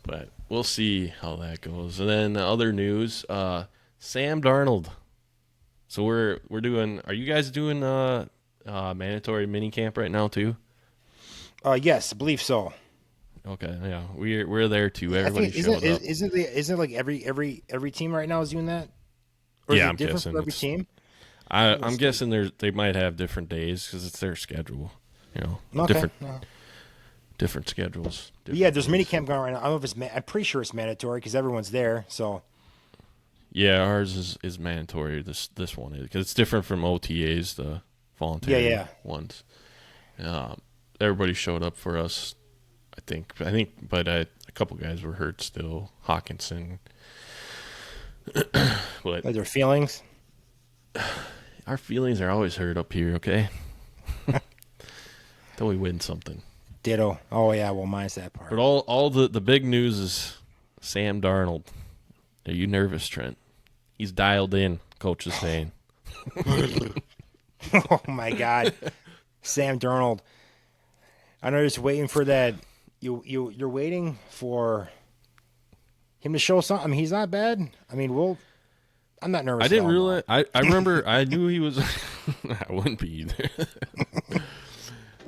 But we'll see how that goes. And then the other news, Sam Darnold. So we're doing. Are you guys doing mandatory mini camp right now too? Yes, I believe so. Okay, yeah, we're there too. Everybody showed up. Isn't it like every team right now is doing that? Or yeah, is it I'm different guessing for every team. I'm guessing they might have different days because it's their schedule. Different schedules. There's mini camp going right now. I don't know if it's. I'm pretty sure it's mandatory because everyone's there. So. Yeah, ours is mandatory. This one is because it's different from OTAs, the voluntary ones. Everybody showed up for us. I think, but a couple guys were hurt still. Hawkinson. But their feelings. Our feelings are always hurt up here. Okay. Till we win something. Ditto. Oh yeah, well mine's that part. But all the big news is Sam Darnold. Are you nervous, Trent? He's dialed in. Coach is saying. Oh my God, Sam Darnold. I know you're just waiting for that. You're waiting for him to show something. I mean, he's not bad. I mean, I'm not nervous. I didn't realize. I remember. I knew he was. I wouldn't be either.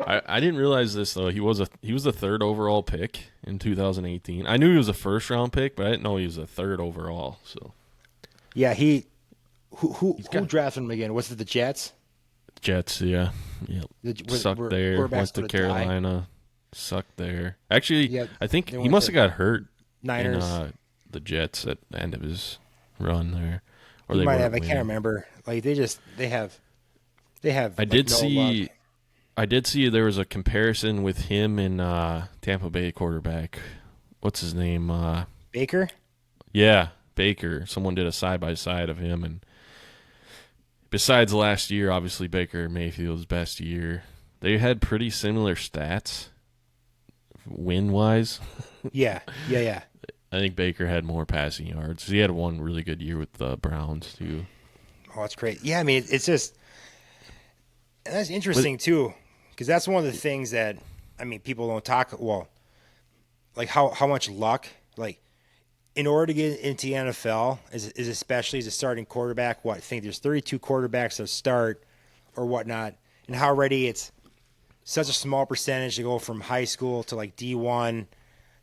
I didn't realize this though. He was the third overall pick in 2018. I knew he was a first round pick, but I didn't know he was a third overall. So yeah, who drafted him again? Was it the Jets? Jets, yeah. Sucked there. Went to Carolina. Sucked there. Actually, I think he must have got hurt. Niners. In, the Jets at the end of his run there. Or he they might have. I can't remember. Like they have. I did see. I did see there was a comparison with him and Tampa Bay quarterback. What's his name? Baker? Yeah, Baker. Someone did a side-by-side of him. And besides last year, obviously Baker Mayfield's best year. They had pretty similar stats, win-wise. Yeah. I think Baker had more passing yards. He had one really good year with the Browns, too. Oh, that's great. Yeah, I mean, it's just – that's interesting, too. Because that's one of the things that, I mean, people don't talk, well, like how much luck, like in order to get into the NFL, is especially as a starting quarterback, I think there's 32 quarterbacks that start or whatnot, and how already it's such a small percentage to go from high school to like D1,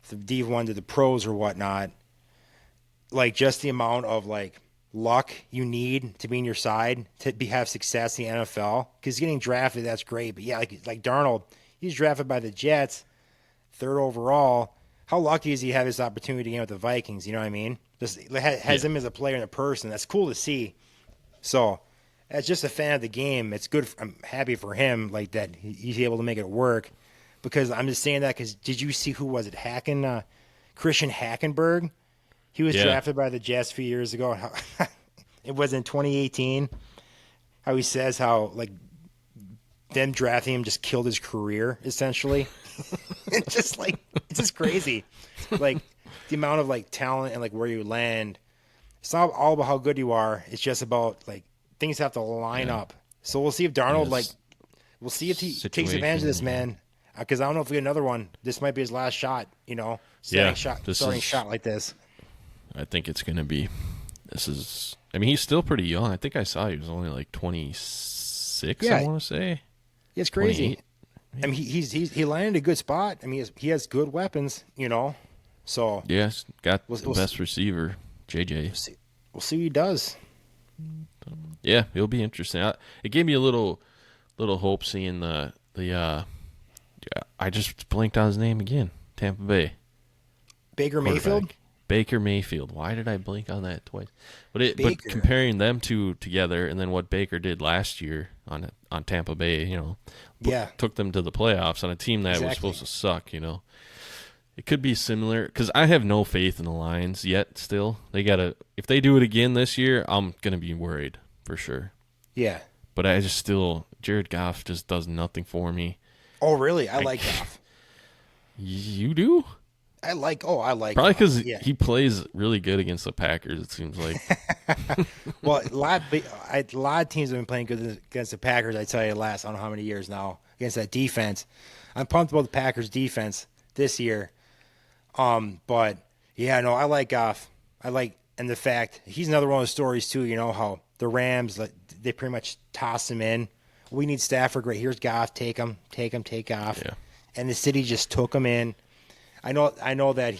from D1 to the pros or whatnot. Like just the amount of like luck you need to be on your side to have success in the NFL. Because getting drafted, that's great. But yeah, like Darnold, he's drafted by the Jets, third overall. How lucky is he to have this opportunity again with the Vikings? You know what I mean? Just has him as a player and a person. That's cool to see. So, as just a fan of the game, it's good. I'm happy for him, like that he's able to make it work. Because I'm just saying that because did you see who was it? Christian Hackenberg. He was drafted by the Jets a few years ago. It was in 2018. How he says how like them drafting him just killed his career essentially. It's just crazy. Like the amount of like talent and like where you land. It's not all about how good you are. It's just about like things have to line up. So we'll see if Darnold we'll see if he takes advantage of this, man. Because I don't know if we get another one. This might be his last shot. You know, starting shot like this. I think it's going to be. I mean, he's still pretty young. I think I saw he was only like 26, I want to say. It's crazy. I mean, he landed a good spot. I mean, he has good weapons, you know. So yes, got the best receiver, JJ. We'll see what he does. Yeah, it'll be interesting. It gave me a little hope seeing the I just blinked on his name again. Tampa Bay. Baker Mayfield. Baker Mayfield. Why did I blink on that twice? But comparing them two together, and then what Baker did last year on Tampa Bay, you know, took them to the playoffs on a team that was supposed to suck. You know, it could be similar because I have no faith in the Lions yet. Still, if they do it again this year, I'm gonna be worried for sure. Yeah, but I just Jared Goff just does nothing for me. Oh, really? I like Goff. You do? I like probably because he plays really good against the Packers. It seems like. Well, a lot of teams have been playing good against the Packers. I tell you, I don't know how many years now against that defense. I'm pumped about the Packers defense this year. But yeah, no, I like Goff. And the fact he's another one of those stories too. You know how the Rams they pretty much toss him in. We need Stafford. Right here's Goff. Take him. Take off. Yeah. And the city just took him in. I know that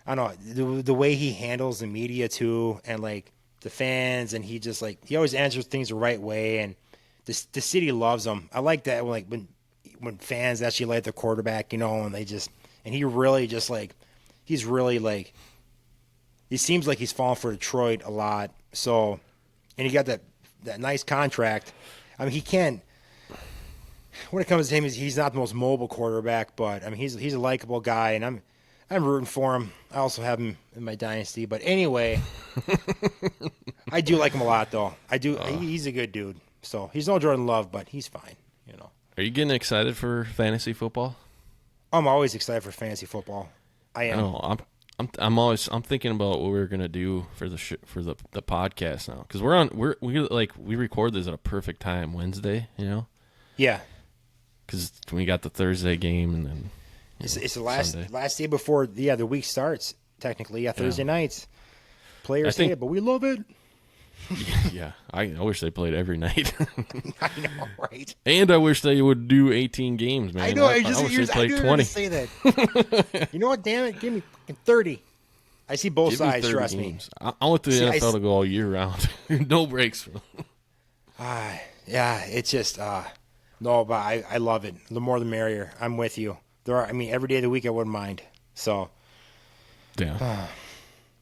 I don't know the way he handles the media too, and like the fans, and he just he always answers things the right way, and the city loves him. I like that when fans actually like their quarterback, you know, and he really just he's really he seems like he's falling for Detroit a lot. So, and he got that nice contract. I mean, he can't. When it comes to him, he's not the most mobile quarterback, but I mean he's a likable guy, and I'm rooting for him. I also have him in my dynasty, but anyway, I do like him a lot though. I do. He's a good dude. So he's no Jordan Love, but he's fine. You know. Are you getting excited for fantasy football? I'm always excited for fantasy football. I am. Oh, I'm thinking about what we're gonna do for the podcast now because we record this at a perfect time Wednesday. You know. Yeah. Because we got the Thursday game, and then it's the last day before the week starts. Technically, Thursday nights, players say it, but we love it. Yeah, I wish they played every night. I know, right? And I wish they would do 18 games, man. I know. I wish they played 20. Say that. You know what? Damn it, give me 30. I see both sides. Trust games. me. I want the NFL to go all year round, no breaks. Yeah, it's just. No, but I love it. The more the merrier. I'm with you. Every day of the week I wouldn't mind. So, yeah.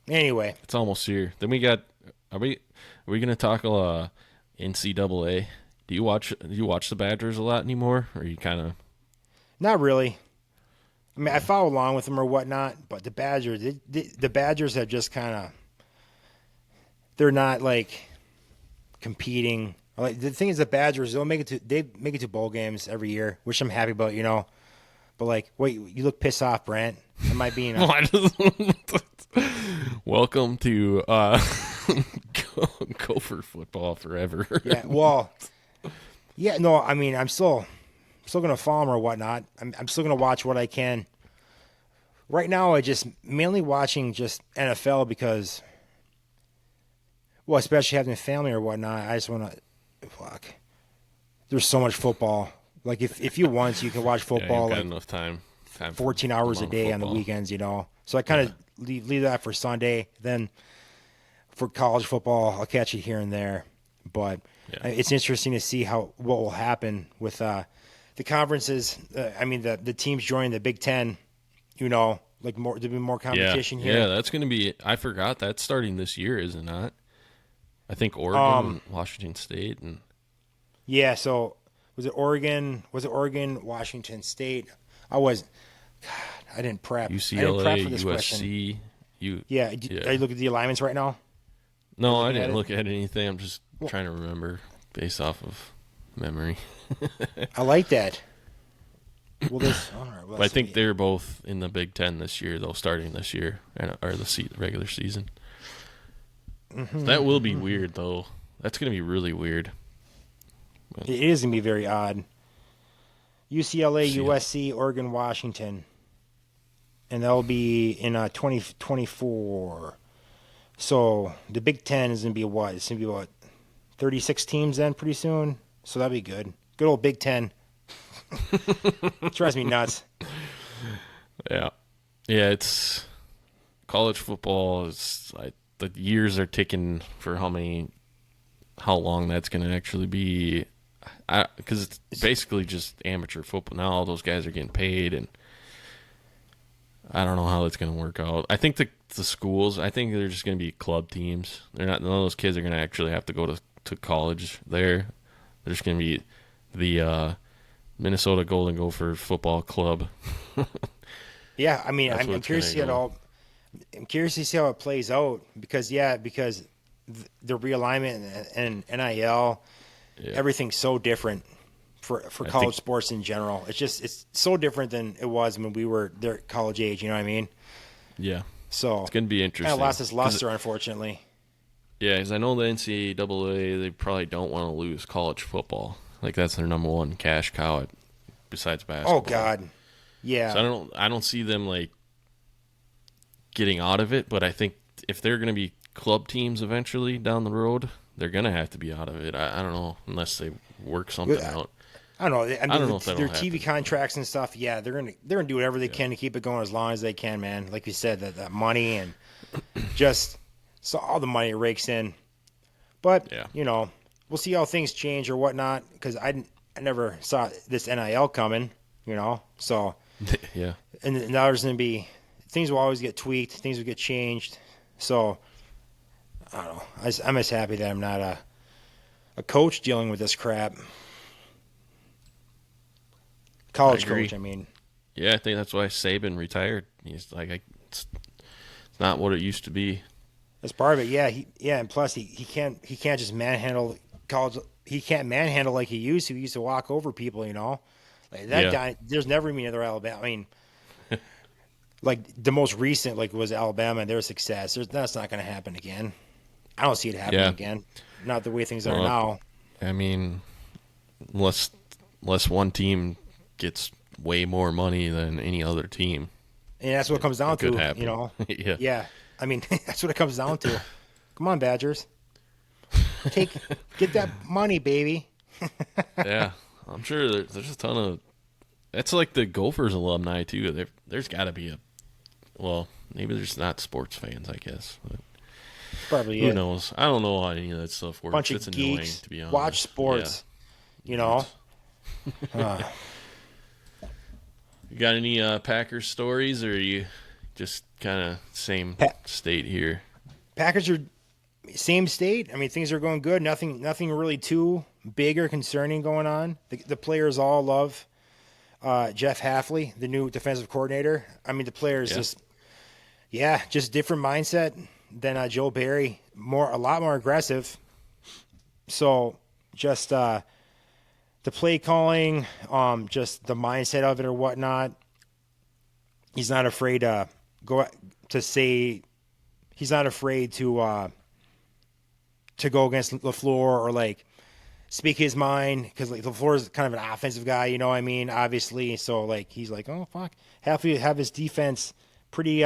Anyway, it's almost here. Then we got. Are we gonna tackle NCAA? Do you watch the Badgers a lot anymore, or are you kind of? Not really. I mean, I follow along with them or whatnot, but the Badgers have just kind of. They're not competing. The thing is, the Badgers they make it to bowl games every year, which I'm happy about, you know. But wait, you look pissed off, Brant. Am I being? Welcome to Gopher football forever. Yeah. Well. Yeah. No. I mean, I'm still gonna follow them or whatnot. I'm still gonna watch what I can. Right now, I just mainly watching just NFL because. Well, especially having a family or whatnot, I just want to. Fuck. There's so much football. If you want, you can watch football. Got enough time 14 hours a day on the weekends, you know. So I kind of leave that for Sunday. Then for college football, I'll catch it here and there. But it's interesting to see what will happen with the conferences. The teams joining the Big Ten. You know, there'll be more competition here. Yeah, that's going to be. I forgot that's starting this year, is it not? I think Oregon, Washington State, and so was it Oregon? Was it Oregon, Washington State? I didn't prep. UCLA, USC. Are you looking at the alignments right now? No, I didn't look at anything. I'm just trying to remember based off of memory. I like that. Well, I think they're both in the Big Ten this year, though, starting this year, or the regular season. Mm-hmm. So that will be weird, though. That's going to be really weird. It is going to be very odd. UCLA, USC, Oregon, Washington. And that'll be in 2024. So the Big Ten is going to be what? It's going to be 36 teams then pretty soon? So that'll be good. Good old Big Ten. It drives me nuts. Yeah. Yeah, it's college football is the years are ticking for how long that's going to actually be, because it's basically just amateur football now. All those guys are getting paid, and I don't know how it's going to work out. I think the schools, I think they're just going to be club teams. None of those kids are going to actually have to go to college there. They're just going to be the Minnesota Golden Gopher Football Club. Yeah, I mean, I'm curious to see it all. I'm curious to see how it plays out because the realignment and NIL, everything's so different for college sports in general. It's so different than it was when we were their college age. You know what I mean? Yeah. So it's going to be interesting. Kind of lost its luster, unfortunately. Yeah, because I know the NCAA, they probably don't want to lose college football. Like that's their number one cash cow besides basketball. Oh God, yeah. So I don't see them like getting out of it, but I think if they're going to be club teams eventually down the road, they're going to have to be out of it. I don't know unless they work something out. I don't know. I don't know if their TV happen. Contracts and stuff. Yeah, they're gonna do whatever they can to keep it going as long as they can, man. Like you said, that money and just so all the money rakes in. But we'll see how things change or whatnot. Because I never saw this NIL coming. So yeah. And now there's gonna be things will always get tweaked. Things will get changed. So I don't know. I'm just happy that I'm not a coach dealing with this crap. College coach, I mean. Yeah, I think that's why Saban retired. He's like, it's not what it used to be. That's part of it. Yeah, and plus he can't just manhandle college. He can't manhandle like he used to. He used to walk over people, Like that guy. There's never been another Alabama. I mean, like the most recent was Alabama and their success. That's not going to happen again. I don't see it happening again. Not the way things are now. I mean, unless one team gets way more money than any other team. And that's what it comes down to, happen. Yeah. I mean, that's what it comes down to. Come on, Badgers. Get that money, baby. Yeah. I'm sure there's a ton of that's like the Gophers alumni too. There's got to be maybe there's not sports fans, I guess. But probably who knows? I don't know how any of that stuff works. Bunch it's of annoying, geeks to be honest. watch sports, You got any Packers stories, or are you just kind of same state here? Packers are same state. I mean, things are going good. Nothing really too big or concerning going on. The players all love Jeff Hafley, the new defensive coordinator. I mean, the players just different mindset than Joe Barry. A lot more aggressive. So just the play calling, just the mindset of it or whatnot. He's not afraid to he's not afraid to go against LaFleur or speak his mind because LaFleur is kind of an offensive guy, you know what I mean? Obviously, so he's like, oh fuck, have his defense pretty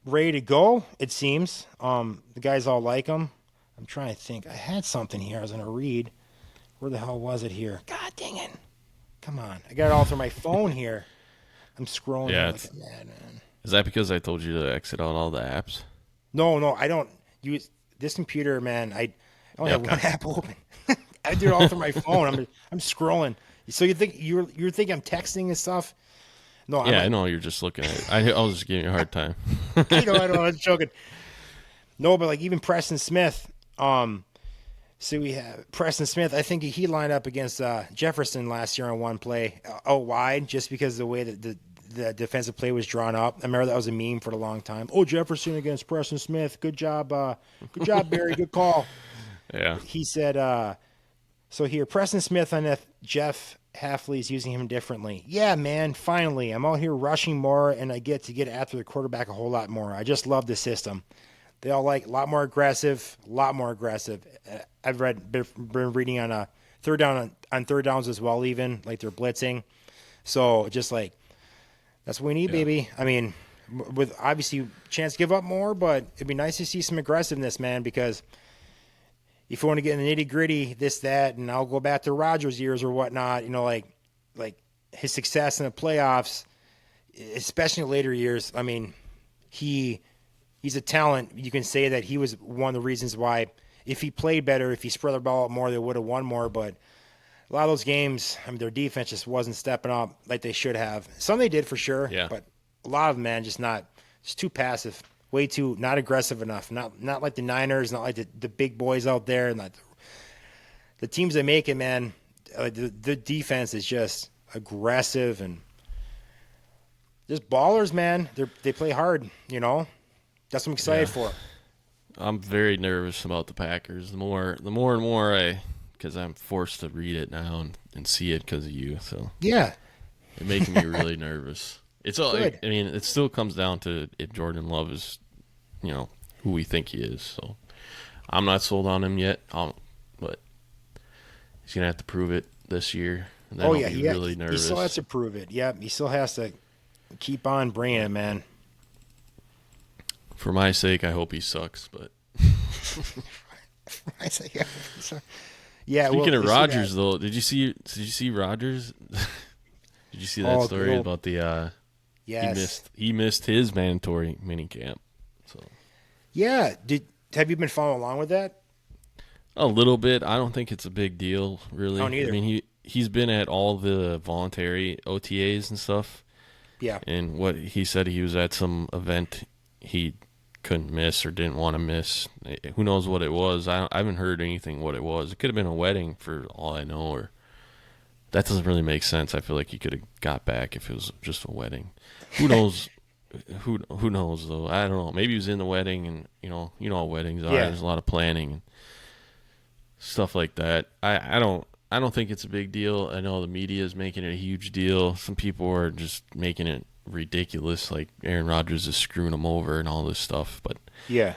ready to go. It seems the guys all like him. I'm trying to think. I had something here I was gonna read. Where the hell was it here? God dang it! Come on, I got it all through my phone here. I'm scrolling like a madman. Is that because I told you to exit out all the apps? No, I don't use this computer, man. I only have one app open. I do it all through my phone. I'm scrolling. So you think you think I'm texting and stuff? No, I know you're just looking at it. I was just giving you a hard time. I know. I was joking. No, but even Preston Smith. So we have Preston Smith. I think he lined up against Jefferson last year on one play out wide, just because of the way that the defensive play was drawn up. I remember that was a meme for a long time. Oh, Jefferson against Preston Smith. Good job, Barry. Good call. Yeah. He said. So here, Preston Smith on Jeff Hafley's using him differently. Yeah, man. Finally, I'm out here rushing more, and I get after the quarterback a whole lot more. I just love the system. They all like a lot more aggressive. I've been reading on third downs as well, even they're blitzing. So just that's what we need, baby. I mean, with obviously chance to give up more, but it'd be nice to see some aggressiveness, man, because if you want to get in the nitty gritty, this, that, and I'll go back to Rodgers years or whatnot, like his success in the playoffs, especially in later years. I mean, he's a talent. You can say that he was one of the reasons why, if he played better, if he spread the ball out more, they would have won more. But a lot of those games, I mean, their defense just wasn't stepping up like they should have. Some they did for sure, but a lot of them, man, just too passive, way too not aggressive enough. Not like the Niners, not like the big boys out there, and the teams that make it, man. The defense is just aggressive and just ballers, man. They play hard, That's what I'm excited for. I'm very nervous about the Packers. The more and more because I'm forced to read it now and see it because of you. So yeah, it's making me really nervous. It's all. Good. I mean, it still comes down to if Jordan Love is, who we think he is. So I'm not sold on him yet. But he's gonna have to prove it this year. And then really nervous. He still has to prove it. Yeah, he still has to keep on bringing it, man. For my sake, I hope he sucks. But yeah. Speaking of Rodgers, though, did you see Rodgers? Did you see that story about the? Yes. He missed his mandatory minicamp. So. Yeah. Have you been following along with that? A little bit. I don't think it's a big deal, really. I don't either. I mean, he's been at all the voluntary OTAs and stuff. Yeah. And what he said, he was at some event he couldn't miss or didn't want to miss. Who knows what it was? I haven't heard anything what it was. It could have been a wedding for all I know, or that doesn't really make sense. I feel like he could have got back if it was just a wedding. Who knows? Who knows though? I don't know. Maybe he was in the wedding, and you know how weddings are. Yeah. There's a lot of planning and stuff like that. I don't think it's a big deal. I know the media is making it a huge deal. Some people are just making it ridiculous, like Aaron Rodgers is screwing him over and all this stuff. But yeah,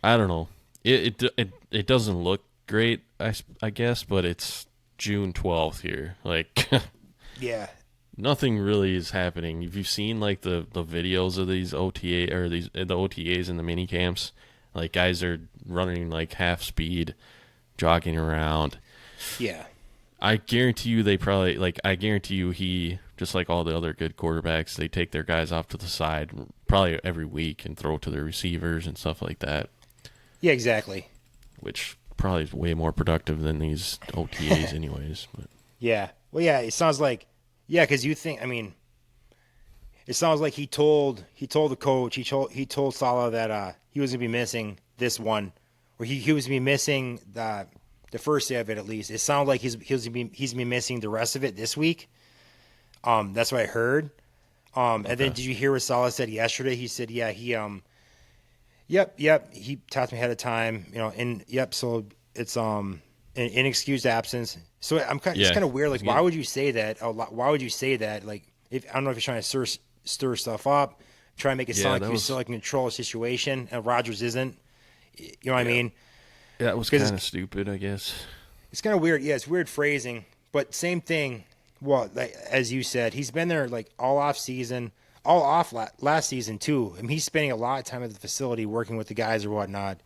I don't know. It doesn't look great, I guess, but it's June 12th here. Like, yeah, nothing really is happening. Have you seen like the videos of these OTA or the OTAs and the mini camps? Like, guys are running like half speed, jogging around. Yeah. I guarantee you I guarantee you he, just like all the other good quarterbacks, they take their guys off to the side probably every week and throw to their receivers and stuff like that. Yeah, exactly. Which probably is way more productive than these OTAs anyways. But. Yeah. Well, yeah, it sounds like, because you think, I mean, it sounds like he told the coach, he told Salah that he was going to be missing this one, or he was going to be missing the first day of it at least. It sounds like he's going to be missing the rest of it this week. That's what I heard. And then did you hear what Salah said yesterday? He said, yeah, he he talked to me ahead of time, so it's an inexcused absence. So it's kind of weird. Like, why would you say that? Why would you say that? Like, I don't know if you're trying to stir stuff up, try and make it sound like you're still like in control of the situation, and Rodgers isn't. You know what I mean? Yeah, it was kind of stupid, I guess. It's kind of weird. Yeah, it's weird phrasing, but same thing. Well, like, as you said, he's been there like all off last season too. I mean, he's spending a lot of time at the facility working with the guys or whatnot.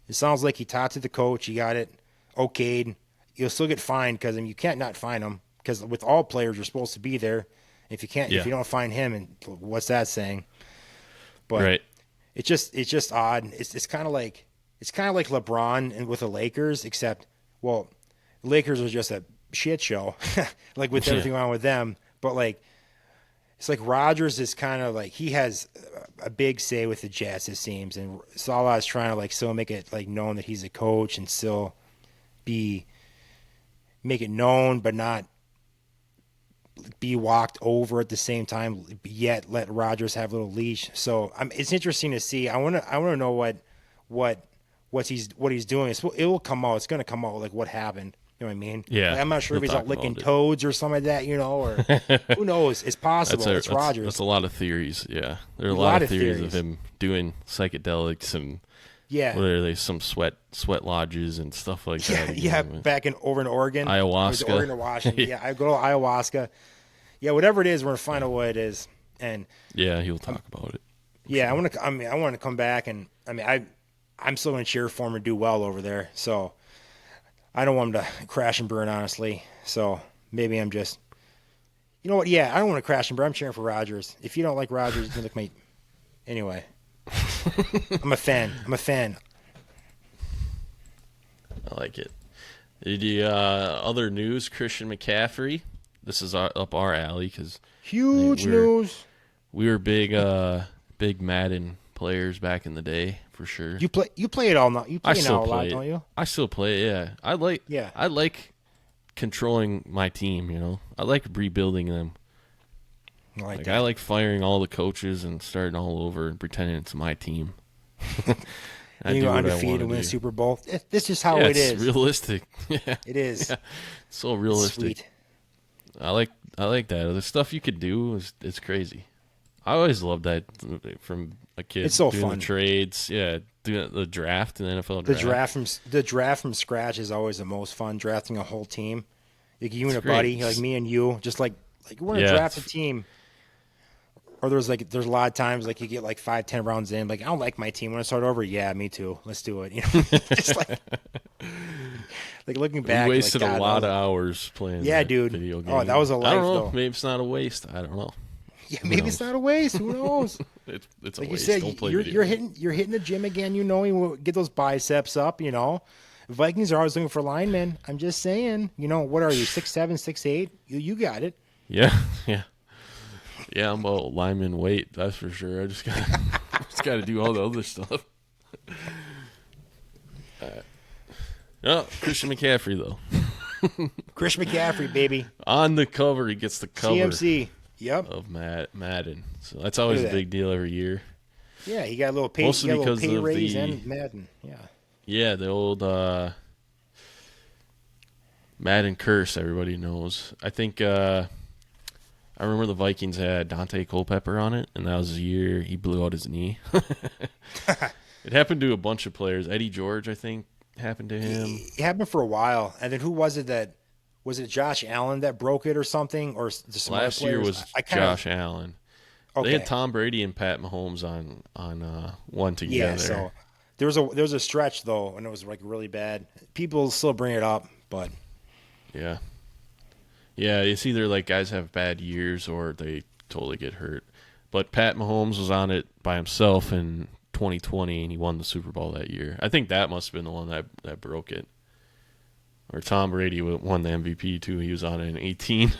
It sounds like he talked to the coach. He got it okayed. You'll still get fined because you can't not fine him, because with all players you're supposed to be there. If you don't find him, and what's that saying? But right. It's just odd. It's kind of like LeBron and with the Lakers, except Lakers are just a shit show, like with everything on with them. But like, it's like Rodgers is kind of like, he has a big say with the Jets, it seems, and Salah is trying to like still make it like known that he's a coach and still make it known, but not be walked over at the same time, yet let Rodgers have a little leash. So it's interesting to see. I want to know what he's doing. It will come out. It's going to come out like what happened. You know what I mean? Yeah. Like, I'm not sure if he's out licking toads or something like that, or who knows? It's possible. It's Rodgers. That's a lot of theories. Yeah, there are a lot of theories of him doing psychedelics and what are they? Some sweat lodges and stuff like that. Yeah, back over in Oregon, ayahuasca, Oregon or Washington. Yeah, I go to ayahuasca. Yeah, whatever it is, we're gonna find out what it is, and yeah, he'll talk about it. Yeah, sure. I want to come back, and I I'm still going to cheer for him and do well over there. So I don't want him to crash and burn, honestly. So maybe I'm just, you know what? Yeah, I don't want to crash and burn. I'm cheering for Rodgers. If you don't like Rodgers, you look me. Anyway, I'm a fan. I like it. The other news, Christian McCaffrey. This is up our alley because huge news. We were big Madden players back in the day for sure. You play it all now. You play I it still now a play lot, it. don't you? I still play it. Yeah, I like controlling my team. You know, I like rebuilding them. I like firing all the coaches and starting all over and pretending it's my team. And you go undefeated and win a Super Bowl. This is how it is. It's realistic. Yeah, it is. Yeah. It's so realistic. Sweet. I like that. The stuff you could do it's crazy. I always loved that from a kid. It's so doing fun. The trades, doing the draft and the NFL draft. The draft from scratch is always the most fun. Drafting a whole team, like you and a buddy, like me and you, just like we're gonna draft a team. Or there's a lot of times like you get like 5-10 rounds in, like I don't like my team. When I start over, yeah, me too. Let's do it. You know, just like looking back, we wasted a lot of hours playing. Yeah, dude. Video game. Oh, that was a life. I don't know. Maybe Maybe it's not a waste. I don't know. Yeah, maybe it's not a waste. Who knows? It's a like waste. You said, don't play you're hitting the gym again. You know, you get those biceps up. You know, Vikings are always looking for linemen. I'm just saying. You know, what are you? 6'7", 6'8"? You got it. Yeah. Yeah, I'm about lineman weight, that's for sure. I just got to do all the other stuff. No, Christian McCaffrey, though. Christian McCaffrey, baby. On the cover, he gets the cover CMC. Yep. Of Madden. So that's always a big deal every year. Yeah, he got a little pay, Mostly because of raise and Madden. Yeah. Yeah, the old Madden curse everybody knows. I think I remember the Vikings had Dante Culpepper on it, and that was the year he blew out his knee. It happened to a bunch of players. Eddie George, I think, happened to him. It happened for a while. And then who was it that – was it Josh Allen that broke it or something? Or last year was Josh Allen. Okay. They had Tom Brady and Pat Mahomes on one together. Yeah, so there was a stretch, though, and it was like really bad. People still bring it up, but – Yeah. Yeah, it's either like guys have bad years or they totally get hurt. But Pat Mahomes was on it by himself in 2020, and he won the Super Bowl that year. I think that must have been the one that broke it. Or Tom Brady won the MVP, too. He was on it in 18.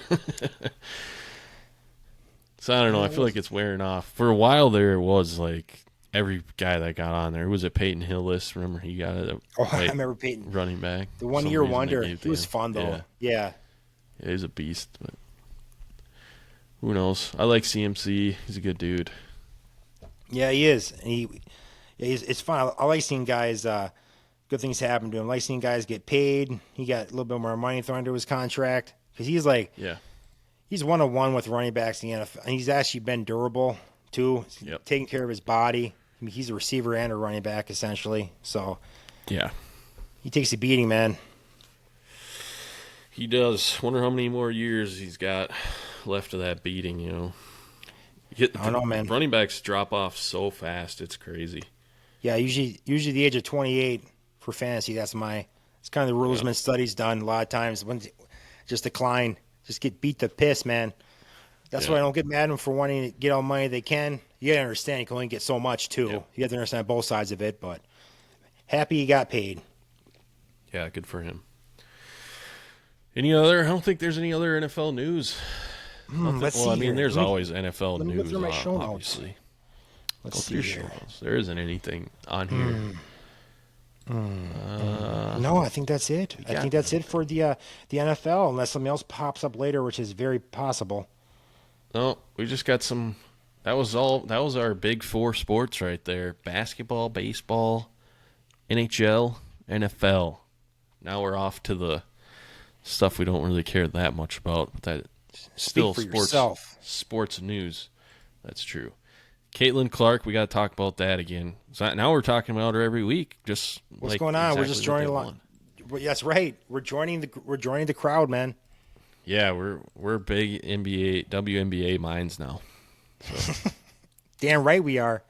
So I don't know. I feel like it's wearing off. For a while there, it was like every guy that got on there. Who was it? Peyton Hillis. Remember he got it? I remember Peyton. Running back. The one-year wonder. He was fun, though. Yeah. Yeah, he's a beast, but who knows? I like CMC. He's a good dude. Yeah, he is. And it's fun. I like seeing guys, good things happen to him. I like seeing guys get paid. He got a little bit more money thrown into his contract. Because he's like, he's one-on-one with running backs in the NFL. And he's actually been durable, too. Taking care of his body. I mean, he's a receiver and a running back, essentially. So, yeah. He takes a beating, man. He does. Wonder how many more years he's got left of that beating, you know. I don't know, man. Running backs drop off so fast, it's crazy. Yeah, usually the age of 28 for fantasy, it's kind of the rules been studies done a lot of times. When just decline, just get beat to piss, man. That's why I don't get mad at them for wanting to get all the money they can. You got to understand you can only get so much, too. Yeah. You have to understand both sides of it, but happy he got paid. Yeah, good for him. Any other? I don't think there's any other NFL news. Let's see. I mean, there's always NFL news, go through my show notes. Obviously. Let's go see through here. show notes. There isn't anything on here. No, I think that's it. I think that's it for the NFL, unless something else pops up later, which is very possible. No, we just got some. That was our big four sports right there: basketball, baseball, NHL, NFL. Now we're off to the stuff we don't really care that much about, but that still sports news. That's true. Caitlin Clark, we got to talk about that again. So now we're talking about her every week. Just what's going on? We're just joining along. That's right. We're joining the crowd, man. Yeah, we're big WNBA minds now. So. Damn right we are.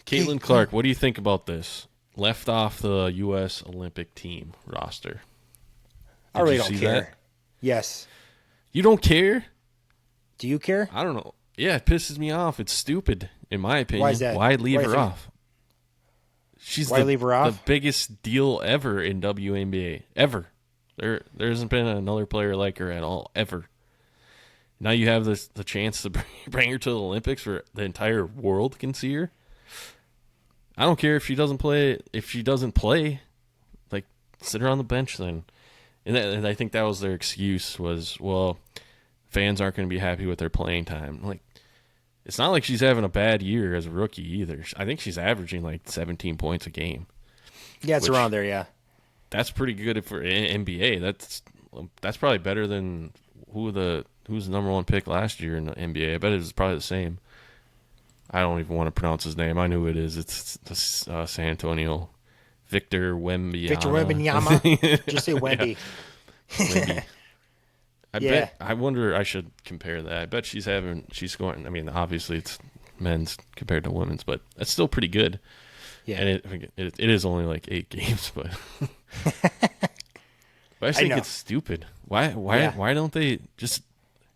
Caitlin Clark, what do you think about this? left off the U.S. Olympic team roster. I really don't care. That? Yes. You don't care? Do you care? I don't know. Yeah, it pisses me off. It's stupid, in my opinion. Why is that? Why leave her off? Why leave her off? The biggest deal ever in WNBA. Ever. There hasn't been another player like her at all, ever. Now you have the chance to bring her to the Olympics where the entire world can see her. I don't care if she doesn't play. If she doesn't play, like, sit her on the bench then. And I think that was their excuse was, well, fans aren't going to be happy with their playing time. Like, it's not like she's having a bad year as a rookie either. I think she's averaging like 17 points a game. Yeah, it's around there, yeah. That's pretty good for NBA. That's probably better than who's the number one pick last year in the NBA. I bet it was probably the same. I don't even want to pronounce his name. I know who it is. It's San Antonio. Victor Wembanyama. Victor Wembanyama. Just say Wemby. Yeah. Bet. I wonder. I should compare that. I bet she's scoring. I mean, obviously it's men's compared to women's, but that's still pretty good. Yeah. And it is only like 8 games, but I think it's stupid. Why don't they just?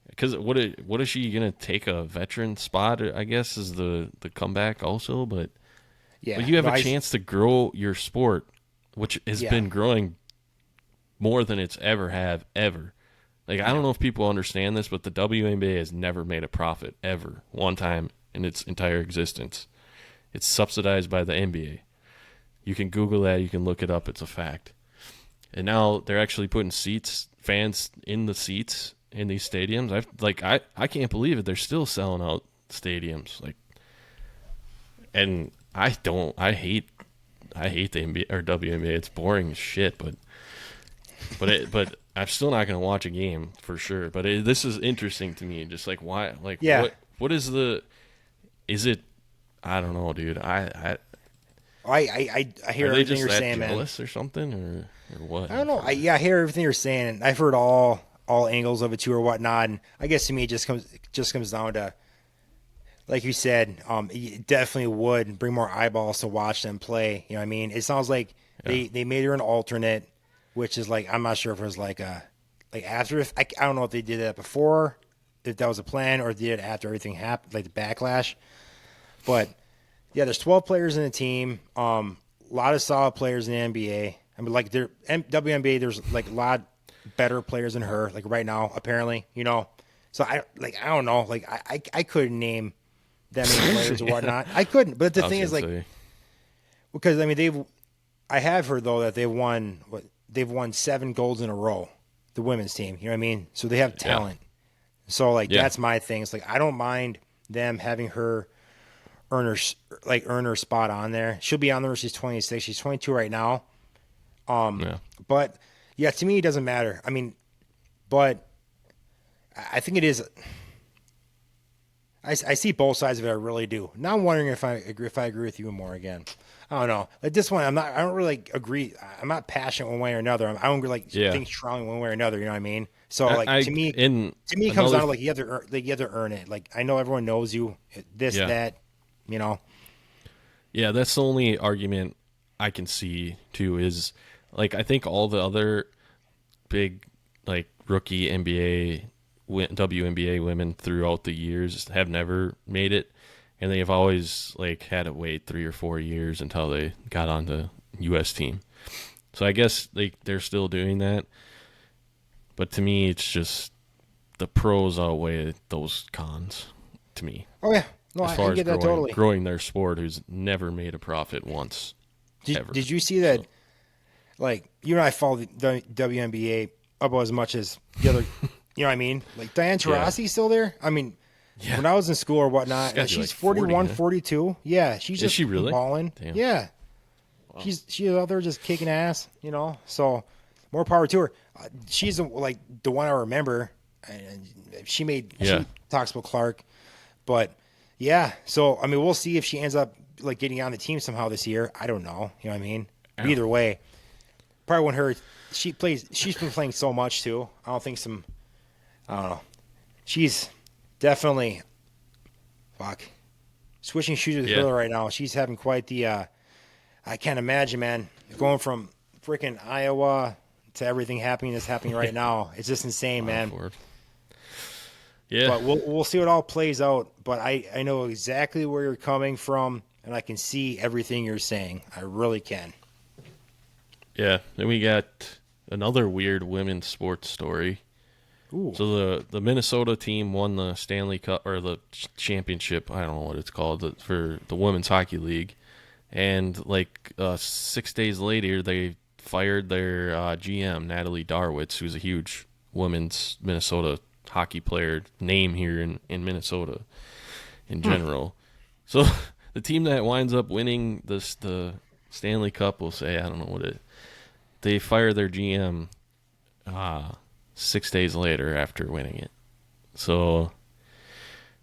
Because what is she gonna take a veteran spot? I guess is the comeback also, but you have a chance to grow your sport, which has been growing more than it's ever. Like, I don't know if people understand this, but the WNBA has never made a profit ever, one time in its entire existence. It's subsidized by the NBA. You can Google that. You can look it up. It's a fact. And now they're actually putting fans in the seats in these stadiums. I can't believe it. They're still selling out stadiums. And I hate the NBA or WNBA. It's boring as shit, but I'm still not going to watch a game for sure. But this is interesting to me. Just like, why? Like, what is is it? I don't know, dude. I hear everything you're saying, man. Are they just jealous or something, or what? I don't know. I hear everything you're saying, and I've heard all angles of it too, or whatnot. And I guess to me, it just comes down to, like you said, it definitely would bring more eyeballs to watch them play. You know what I mean? It sounds like they made her an alternate, which is like, I'm not sure if it was like after. I don't know if they did that before, if that was a plan, or if they did it after everything happened, like the backlash. But yeah, there's 12 players in the team. A lot of solid players in the NBA. I mean, like WNBA, there's like a lot better players than her. Like right now, apparently, you know. So I don't know. Like I couldn't name that many players or whatnot. I couldn't. But the thing is, like, because I mean I have heard though that they've won 7 golds in a row. The women's team, you know what I mean? So they have talent. Yeah. So that's my thing. It's like I don't mind them having her earn her spot on there. She'll be on there. She's 26. She's 22 right now. But yeah, to me it doesn't matter. I mean, but I think it is. I see both sides of it. I really do. Now I'm wondering if I agree with you more again. I don't know. Like this one, I don't really agree. I'm not passionate one way or another. I don't really think strongly one way or another. You know what I mean? So to me, it comes down to like you have to earn it. Like I know everyone knows you. That. You know? Yeah, that's the only argument I can see, too, is, like, I think all the other big, like, rookie NBA, WNBA women throughout the years have never made it, and they have always, like, had to wait 3 or 4 years until they got on the U.S. team. So I guess they're still doing that, but to me, it's just the pros outweigh those cons, to me. Oh, yeah. No, as far I get as that totally. Growing their sport, who's never made a profit once. Did you see that? Like, you and I follow the WNBA about as much as the other. You know what I mean? Like Diane Taurasi's still there. I mean, when I was in school or whatnot, she's like 41, 42. Yeah, she's just really balling. Damn. Yeah, wow. She's out there just kicking ass. You know, so more power to her. She's like the one I remember, and she talks about Clark, but. Yeah, so I mean, we'll see if she ends up like getting on the team somehow this year. I don't know. You know what I mean? Yeah. Either way, probably when she's been playing so much too. I don't know. She's definitely switching shoes with her right now. She's having quite the I can't imagine, man, going from freaking Iowa to everything that's happening right now. It's just insane, man. Yeah. But we'll see what all plays out. But I know exactly where you're coming from, and I can see everything you're saying. I really can. Yeah. Then we got another weird women's sports story. Ooh. So the Minnesota team won the Stanley Cup, or the championship, I don't know what it's called, for the Women's Hockey League. And like 6 days later, they fired their GM, Natalie Darwitz, who's a huge women's Minnesota hockey player name here in Minnesota in general. So the team that winds up winning the Stanley Cup will say, I don't know what it, they fire their GM 6 days later after winning it. So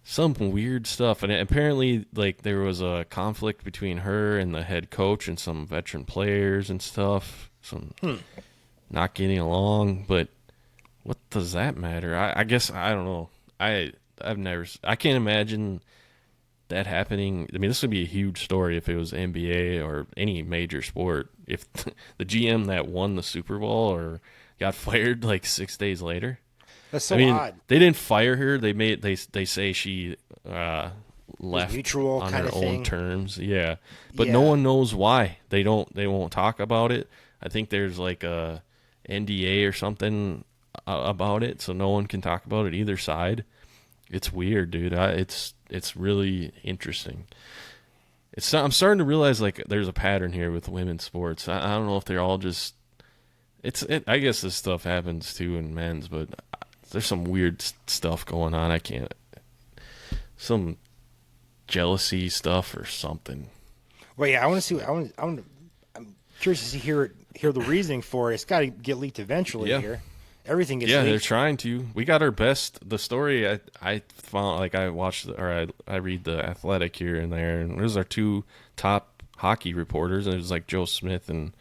some weird stuff. And apparently, like, there was a conflict between her and the head coach and some veteran players and stuff. Some not getting along. But what does that matter? I guess, I don't know. I can't imagine that happening. I mean, this would be a huge story if it was NBA or any major sport. If the GM that won the Super Bowl or got fired like 6 days later. That's so odd. They didn't fire her. They say she left mutual on kind her of own thing. terms. Yeah, but no one knows why. They won't talk about it. I think there's like a NDA or something about it, so no one can talk about it either side. It's weird, dude. It's really interesting. I'm starting to realize like there's a pattern here with women's sports. I don't know if they're all just. I guess this stuff happens too in men's, but there's some weird stuff going on. I can't. Some jealousy stuff or something. Well, yeah, I want to see. I'm curious to hear the reasoning for it. It's got to get leaked eventually here. Everything gets leaked. They're trying to. We got our best. The story I found, like I watched, or I read the Athletic here and there, and there's our two top hockey reporters, and it was like Joe Smith and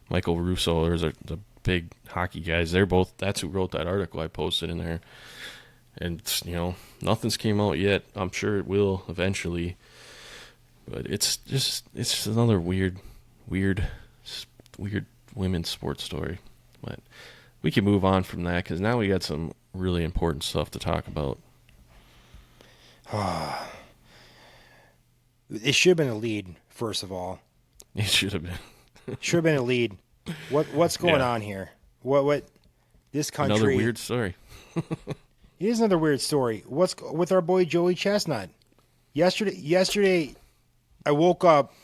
Michael Russo. There's the big hockey guys. They're both. That's who wrote that article I posted in there. And nothing's came out yet. I'm sure it will eventually. But it's just another weird women's sports story. But we can move on from that because now we got some really important stuff to talk about. It should have been a lead, first of all. It should have been. Should have been a lead. What's going on here? What this country? Another weird story. It is another weird story. What's with our boy Joey Chestnut? Yesterday, I woke up.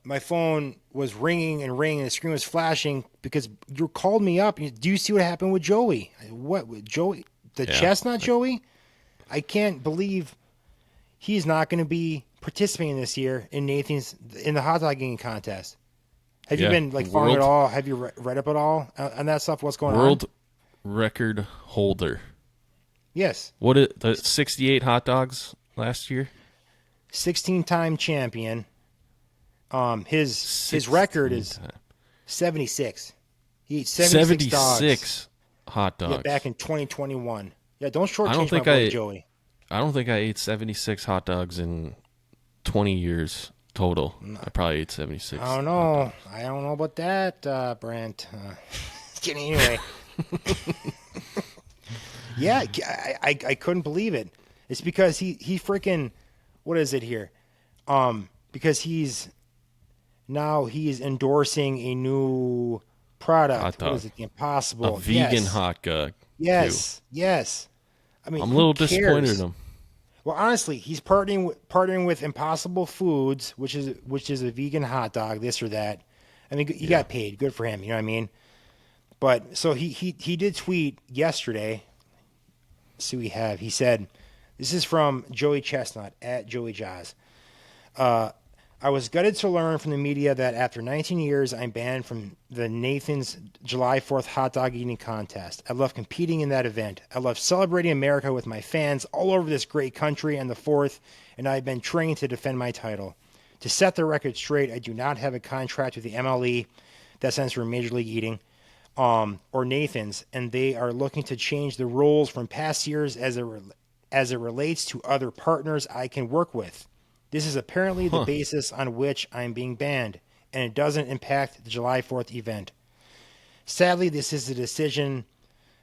My phone was ringing and ringing, and the screen was flashing because you called me up. Do you see what happened with Joey? What with Joey? Chestnut Joey? I can't believe he's not going to be participating this year in the hot dog eating contest. Have you been following it all? Have you read up at all on that stuff? What's going on? World record holder. Yes. The 68 hot dogs last year? 16-time champion. His record is 76. He ate 76 dogs. Hot dogs. Yeah, back in 2021. Yeah, don't shortchange my boy Joey. I don't think I ate 76 hot dogs in 20 years total. I probably ate 76. I don't know. I don't know about that, Brant. Kidding anyway. Yeah, I couldn't believe it. It's because he freaking, what is it here? Because he's endorsing a new product. Hot dog. What is it? The Impossible. A vegan hot dog. Yes, yes. I mean, I'm a little disappointed in him. Well, honestly, he's partnering with Impossible Foods, which is a vegan hot dog, this or that. I mean, he got paid. Good for him. You know what I mean? But so he did tweet yesterday. Let's see what we have. He said, this is from Joey Chestnut at Joey Jaws. I was gutted to learn from the media that after 19 years, I'm banned from the Nathan's July 4th hot dog eating contest. I love competing in that event. I love celebrating America with my fans all over this great country and the 4th, and I've been trained to defend my title. To set the record straight, I do not have a contract with the MLE, that stands for Major League Eating, or Nathan's, and they are looking to change the rules from past years as it relates to other partners I can work with. This is apparently the basis on which I'm being banned, and it doesn't impact the July 4th event. Sadly, this is a decision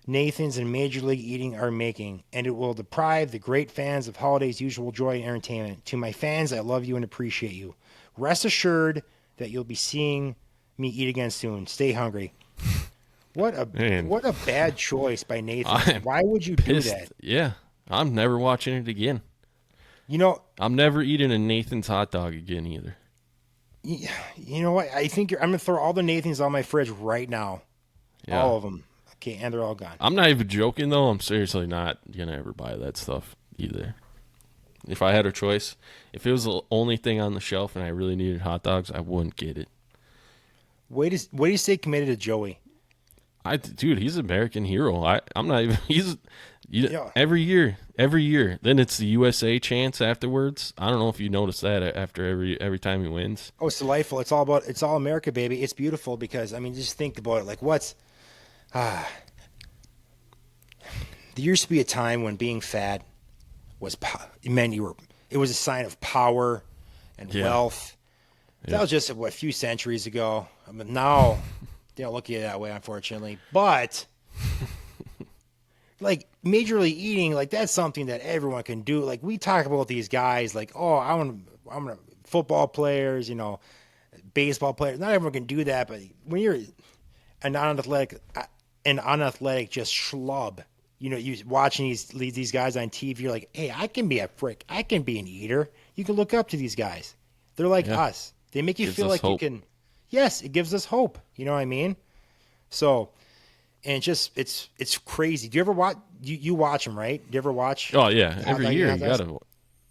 Nathan's and Major League Eating are making, and it will deprive the great fans of Holiday's usual joy and entertainment. To my fans, I love you and appreciate you. Rest assured that you'll be seeing me eat again soon. Stay hungry. What a bad choice by Nathan. Why would you do that? Yeah, I'm never watching it again. You know, I'm never eating a Nathan's hot dog again either. You know what? I think I'm going to throw all the Nathans on my fridge right now. Yeah. All of them. Okay, and they're all gone. I'm not even joking, though. I'm seriously not going to ever buy that stuff either. If I had a choice, if it was the only thing on the shelf and I really needed hot dogs, I wouldn't get it. What do you say committed to Joey? Dude, he's an American hero. I'm not even. Every year. Then it's the USA chants afterwards. I don't know if you noticed that after every time he wins. Oh, it's delightful. It's all America, baby. It's beautiful because just think about it. Like there used to be a time when being fat it was a sign of power and wealth. That was just a few centuries ago. Now they don't look at it that way, unfortunately. But like Major League Eating, like that's something that everyone can do. Like we talk about these guys, like I'm gonna football players, baseball players. Not everyone can do that, but when you're an unathletic just schlub, you watching these guys on TV, you're like, hey, I can be an eater. You can look up to these guys. They're like us. They make you feel like hope. You can. Yes, it gives us hope. You know what I mean? So, and it's crazy. Do you ever watch? You watch them, right? Do you ever watch? Oh yeah, every year you gotta.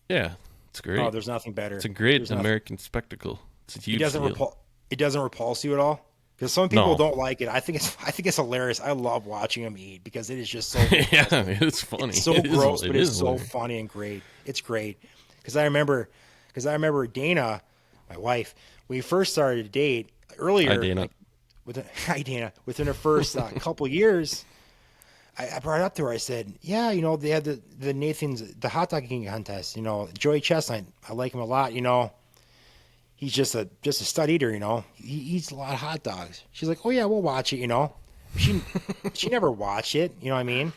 Yeah, it's great. Oh, there's nothing better. It's a great American spectacle. It's a huge deal. It doesn't repulse you at all. Because some people don't like it. I think it's hilarious. I love watching them eat because it is just so yeah, it's funny. It's so gross, but it's so funny and great. It's great. Because I remember Dana, my wife, we first started to date earlier. Hi, Dana. Dana. Within the first couple years, I brought it up to her. I said, yeah, they had the Nathan's, the hot dog eating contest. Joey Chestnut, I like him a lot. He's just a stud eater, He eats a lot of hot dogs. She's like, oh yeah, we'll watch it, She never watched it, you know what I mean?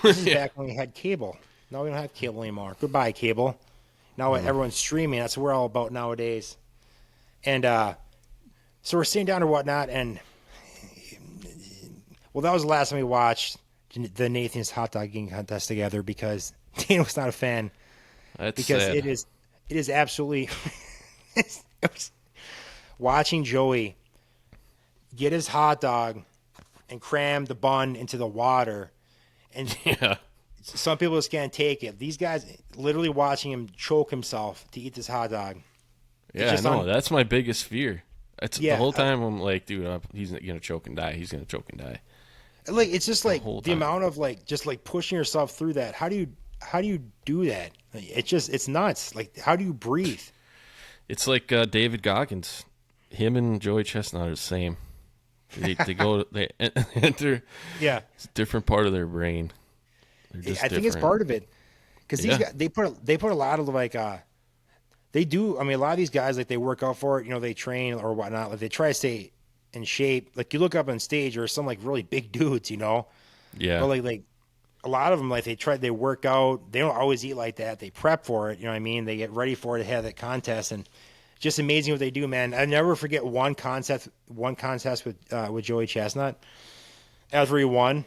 This is back when we had cable. Now we don't have cable anymore. Goodbye, cable. Now everyone's streaming. That's what we're all about nowadays. And so we're sitting down or whatnot, and that was the last time we watched the Nathan's hot dog eating contest together because Dana was not a fan. That's sad. It is absolutely. Watching Joey get his hot dog and cram the bun into the water, and some people just can't take it. These guys literally watching him choke himself to eat this hot dog. Yeah, I know. That's my biggest fear. The whole time I'm like, dude, he's gonna choke and die. He's gonna choke and die. Like it's just like the amount of just pushing yourself through that. How do you do that? It's nuts. Like how do you breathe? It's like David Goggins. Him and Joey Chestnut are the same. They enter. Yeah, it's a different part of their brain. I think it's part of it because these guys, they put a lot of they do. A lot of these guys they work out for it. They train or whatnot. Like they try to stay in shape. Like you look up on stage or some really big dudes. Yeah. But like a lot of them they work out. They don't always eat like that. They prep for it. You know what I mean? They get ready for it to have that contest and. Just amazing what they do, man. I never forget one contest with Joey Chestnut. After he won,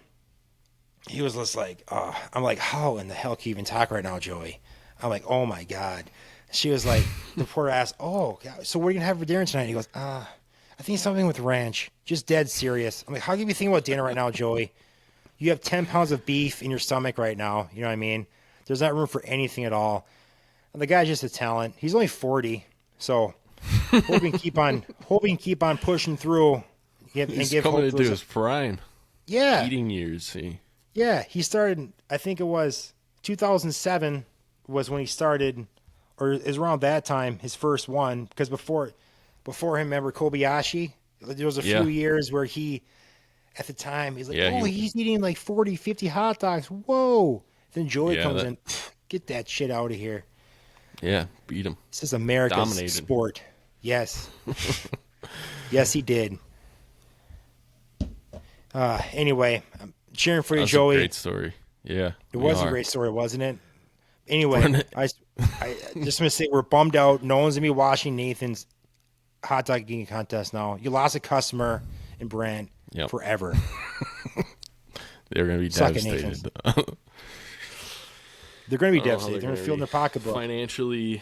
he was just like, oh. I'm like, how in the hell can you even talk right now, Joey? I'm like, oh my God. She was like, the poor ass, oh, so what are you gonna have for dinner tonight? He goes, I think something with ranch. Just dead serious. I'm like, how can you think about dinner right now, Joey? You have 10 pounds of beef in your stomach right now. You know what I mean? There's not room for anything at all. And the guy's just a talent. He's only 40. So, hoping keep on pushing through. He's coming into his prime. Yeah, eating years. See. Yeah, he started. I think it was 2007 was when he started, or is around that time his first one. Because before him, remember Kobayashi? There was a few years where he, at the time, he's like, he's eating 40, 50 hot dogs. Whoa! Then Joey comes in, get that shit out of here. Yeah, beat him. This is America's Dominated. sport. Yes. Yes, he did. Anyway, I'm cheering for you, That's Joey. a great story. Yeah, It was a great story, wasn't it? Anyway, I just want to say we're bummed out. No one's going to be watching Nathan's hot dog eating contest now. You lost a customer in Brant forever. They're going to be devastated. They're going to be devastated. They're going to feel in their pocketbook. Financially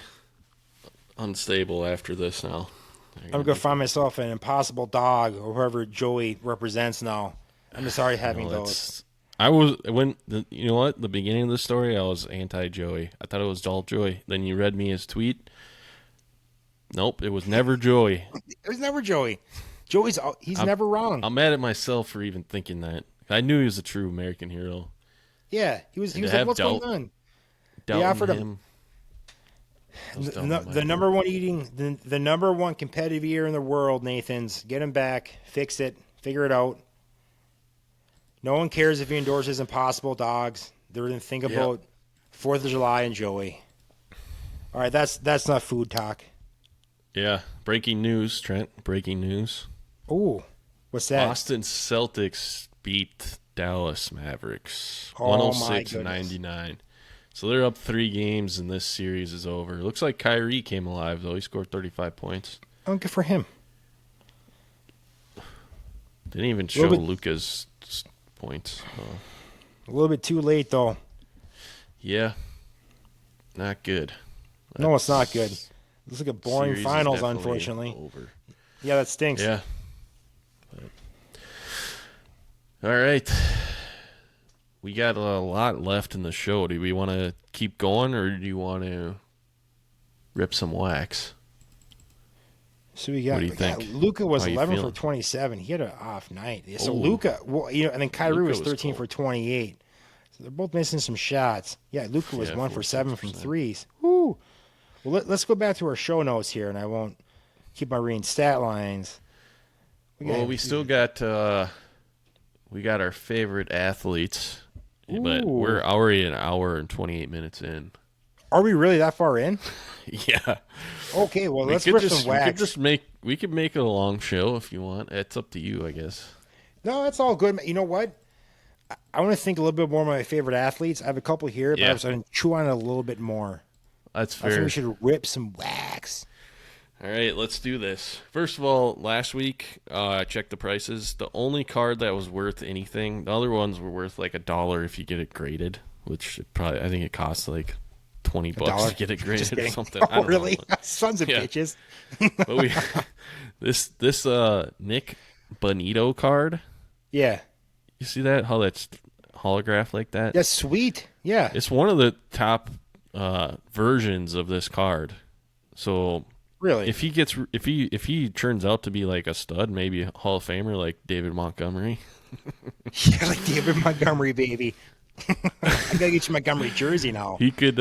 unstable after this now. I'm going to find myself an impossible dog or whoever Joey represents now. I'm just sorry having those. I was you know what? The beginning of the story, I was anti-Joey. I thought it was all Joey. Then you read me his tweet. Nope, it was never Joey. It was never Joey. He's never wrong. I'm mad at myself for even thinking that. I knew he was a true American hero. Yeah, he was like, what's going on? They offered him the number one competitive eater in the world, Nathan's. Get him back, fix it, figure it out. No one cares if he endorses Impossible Dogs. They're going to think about 4th of July and Joey. All right, that's not food talk. Yeah, breaking news, Trent. Breaking news. Ooh, what's that? Boston Celtics beat Dallas Mavericks 106-99. So they're up 3 games, and this series is over. It looks like Kyrie came alive, though. He scored 35 points. Oh, good for him. Didn't even show Luka's points. A little bit too late, though. Yeah. Not good. No, it's not good. Looks like a boring finals, unfortunately. Over. Yeah, that stinks. Yeah. All right. We got a lot left in the show. Do we want to keep going, or do you want to rip some wax? So we got. What do you think? Luka was 11 for 27. He had an off night. So Luka, and then Kyrie was 13 for 28. So they're both missing some shots. Yeah, Luka was 1 for 7 from threes. Woo. Well, let's go back to our show notes here, and I won't keep on reading stat lines. We still got we got our favorite athletes, but we're already an hour and 28 minutes in. Are we really that far in? Yeah. Okay, well, let's rip some wax. We could make it a long show if you want. It's up to you, I guess. No, that's all good. You know what? I want to think a little bit more of my favorite athletes. I have a couple here, but I was going to chew on it a little bit more. That's fair. I think we should rip some wax. All right, let's do this. First of all, last week I checked the prices. The only card that was worth anything, the other ones were worth like $1 if you get it graded, which I think it costs like $20 to get it graded or something. Oh, really? Sons of bitches. But this Nick Bonito card. Yeah. You see that? How that's holographed like that? That's sweet. Yeah. It's one of the top versions of this card. So really, if he turns out to be like a stud, maybe a Hall of Famer like David Montgomery. Yeah, like David Montgomery, baby. I gotta get you Montgomery jersey now. He could.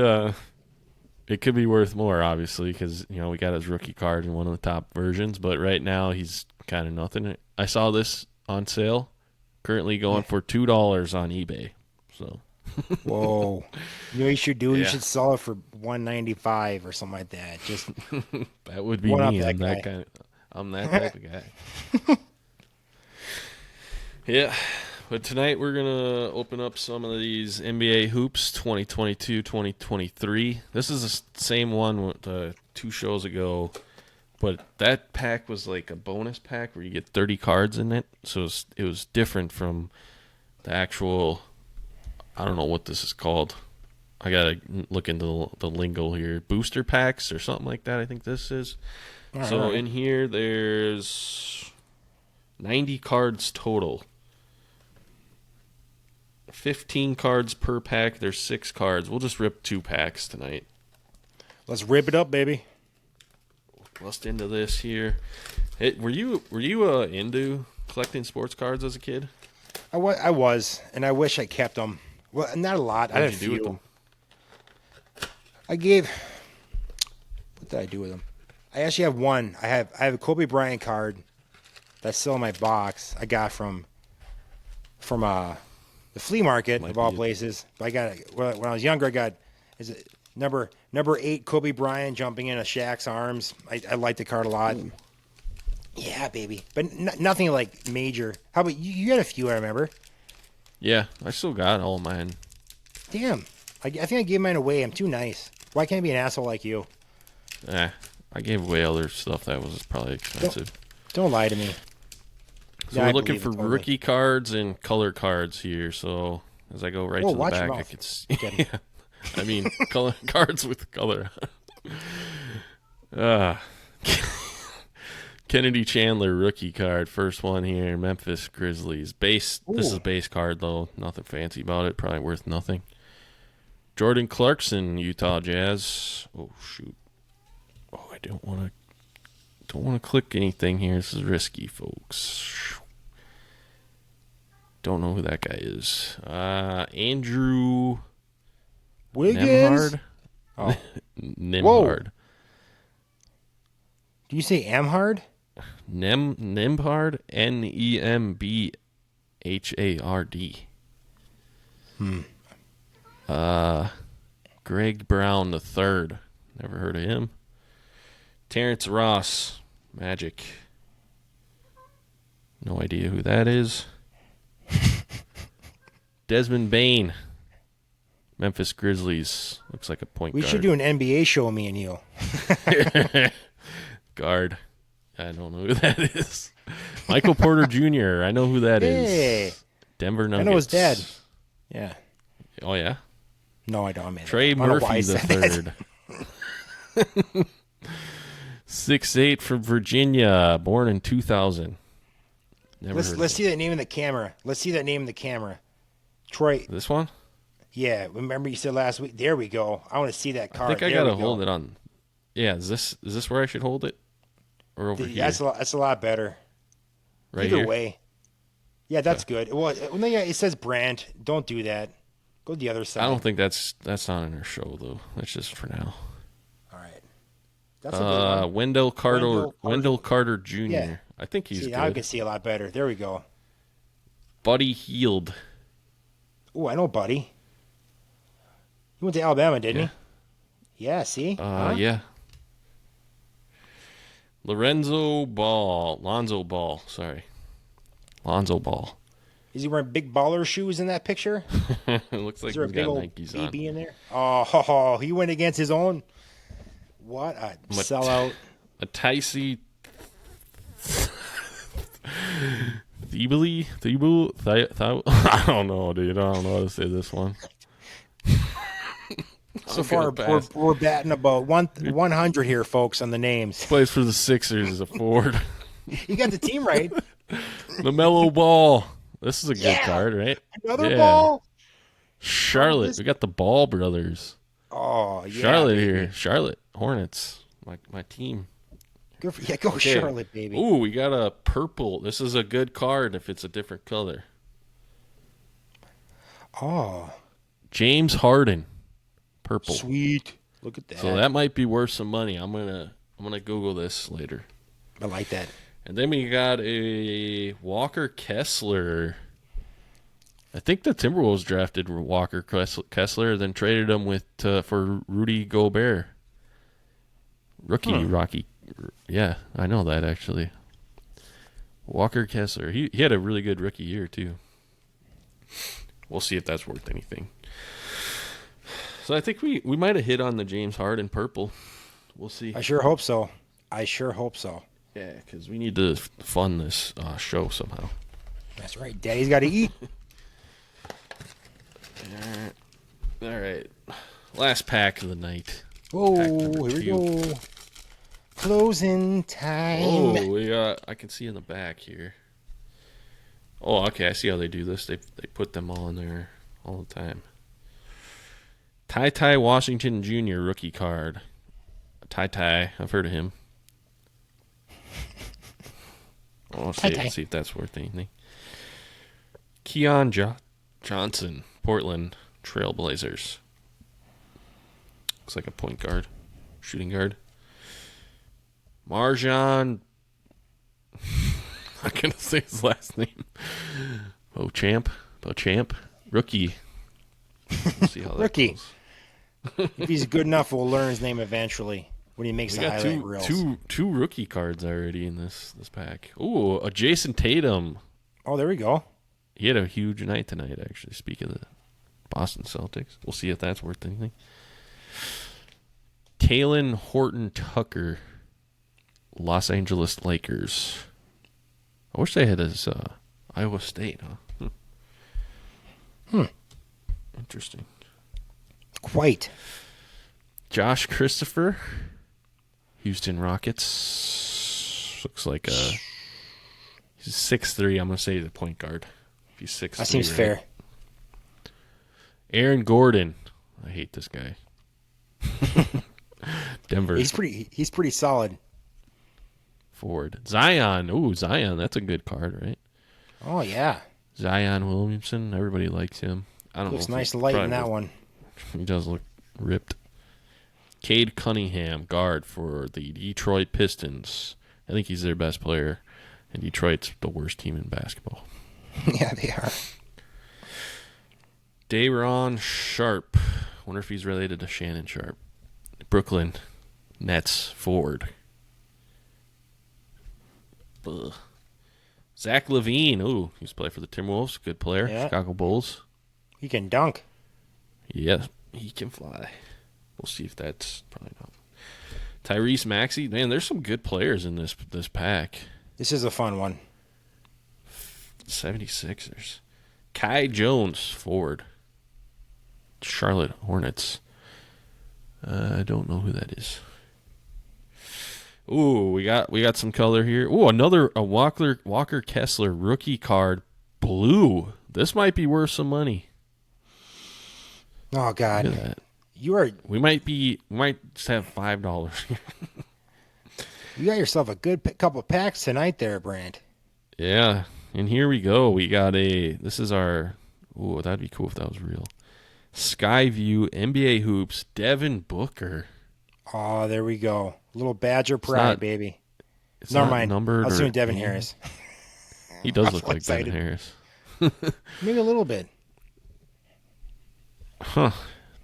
It could be worth more, obviously, because we got his rookie card in one of the top versions. But right now, he's kind of nothing. I saw this on sale, currently going for $2 on eBay. So. Whoa! You know what you should do? You should sell it for $195 or something like that. Just that would be me. I'm that type of guy. Yeah. But tonight we're going to open up some of these NBA hoops 2022-2023. This is the same one with 2 shows ago, but that pack was like a bonus pack where you get 30 cards in it. So it was different from the actual, I don't know what this is called. I got to look into the lingo here. Booster packs or something like that, I think this is. So in here there's 90 cards total. 15 cards per pack. There's 6 cards. We'll just rip 2 packs tonight. Let's rip it up, baby. Bust into this here. Hey, were you into collecting sports cards as a kid? I was, and I wish I kept them. Well, not a lot. What did you do with them? What did I do with them? I actually have one. I have a Kobe Bryant card that's still in my box. I got from the flea market of all places. But I got it when I was younger. I got Number 8, Kobe Bryant jumping into Shaq's arms. I like the card a lot. Ooh. Yeah, baby. But nothing like major. How about you? You got a few, I remember. Yeah, I still got all mine. Damn. I think I gave mine away. I'm too nice. Why can't I be an asshole like you? I gave away other stuff that was probably expensive. Don't lie to me. So we're looking for rookie cards and color cards here. So as I go to the back, I could see. Yeah. I mean, color cards with color. Kennedy Chandler rookie card. First one here. Memphis Grizzlies. Base. Ooh. This is a base card, though. Nothing fancy about it. Probably worth nothing. Jordan Clarkson, Utah Jazz. Oh, shoot. Oh, I don't want to click anything here. This is risky, folks. Don't know who that guy is. Andrew Wiggins. Nembhard. Oh. Nembhard. Do you say Amhard? Nembhard. Nembhard. Greg Brown III. Never heard of him. Terrence Ross, Magic. No idea who that is. Desmond Bain, Memphis Grizzlies. Looks like a point guard. We should do an NBA show, me and you. Guard. I don't know who that is. Michael Porter Jr. I know who that is. Denver Nuggets. I know his dad. Yeah. Oh, yeah? No, I don't. Trey Murphy the third. 6'8" from Virginia, born in 2000. Let's see that name in the camera. Let's see that name in the camera. Troy. This one? Yeah. Remember you said last week? There we go. I want to see that card. I think I gotta hold it on. Yeah. Is this where I should hold it? Or over here? That's a lot better. Right Either here? way. Yeah, that's good. Well, it says Brant. Don't do that. Go to the other side. I don't think that's not in our show though. That's just for now. All right. That's a good one. Wendell Carter Jr. Yeah. I think he's good. Now I can see a lot better. There we go. Buddy Hield. Oh, I know Buddy. He went to Alabama, didn't he? Yeah, see? Yeah. Lonzo Ball. Is he wearing big baller shoes in that picture? It looks like he's got Nikes on. BB in there? Oh, he went against his own. What a sellout. A Ticey Thibault? I don't know, dude. I don't know how to say this one. So far, we're batting about 100 here, folks, on the names. Plays for the Sixers as a forward. You got the team right. LaMelo Ball. This is a good card, right? Another Ball. Charlotte. We got the Ball brothers. Oh, yeah. Charlotte here. Charlotte Hornets. My team. Go Charlotte, baby. Ooh, we got a purple. This is a good card if it's a different color. Oh. James Harden. Purple. Sweet. Look at that. So that might be worth some money. I'm gonna Google this later. I like that. And then we got a Walker Kessler. I think the Timberwolves drafted Walker Kessler, then traded him for Rudy Gobert. Rocky. Yeah, I know that actually. Walker Kessler. He had a really good rookie year too. We'll see if that's worth anything. So I think we might have hit on the James Harden purple. We'll see. I sure hope so. Yeah, because we need to fund this show somehow. That's right. Daddy's got to eat. All right. Last pack of the night. Oh, here we go. Closing time. Oh, I can see in the back here. Oh, okay. I see how they do this. They put them all in there all the time. Ty Washington Jr. rookie card. Ty, I've heard of him. I'll see if that's worth anything. Keon Johnson, Portland Trailblazers. Looks like a point guard, shooting guard. Marjan. I'm going to say his last name. Beauchamp. Rookie. We'll see how that Rookie. goes. If he's good enough, we'll learn his name eventually when he makes We the got highlight reels. two rookie cards already in this pack. Ooh, a Jason Tatum. Oh, there we go. He had a huge night tonight, actually. Speaking of the Boston Celtics. We'll see if that's worth anything. Talen Horton-Tucker, Los Angeles Lakers. I wish they had his Iowa State, huh? Interesting. Quite. Josh Christopher, Houston Rockets. Looks like he's 6'3". I'm going to say he's a point guard. If he's 6'3". That seems fair. Aaron Gordon. I hate this guy. Denver. He's pretty solid. Forward. Zion. Ooh, Zion. That's a good card, right? Oh, yeah. Zion Williamson. Everybody likes him. I don't Looks know. nice and light in that one. He does look ripped. Cade Cunningham, guard for the Detroit Pistons. I think he's their best player. And Detroit's the worst team in basketball. Yeah, they are. Day'Ron Sharp. Wonder if he's related to Shannon Sharp. Brooklyn Nets forward. Ugh. Zach LaVine. Ooh, he used to play for the Timberwolves. Good player. Yeah. Chicago Bulls. He can dunk. Yeah, he can fly. We'll see if that's probably not. Tyrese Maxey. Man, there's some good players in this pack. This is a fun one. 76ers. Kai Jones, forward. Charlotte Hornets. I don't know who that is. Ooh, we got some color here. Ooh, a Walker Kessler rookie card, blue. This might be worth some money. Oh God, Look at that. you are. We might just have $5. You got yourself a good couple packs tonight, there, Brant. Yeah, and here we go. We got this is our. Ooh, that'd be cool if that was real. Skyview NBA Hoops, Devin Booker. Oh, there we go. Little Badger pride, baby. It's Never not mind. numbered. I was or doing Devin anything. Harris. He does I'm look so like excited. Devin Harris. Maybe a little bit. Huh.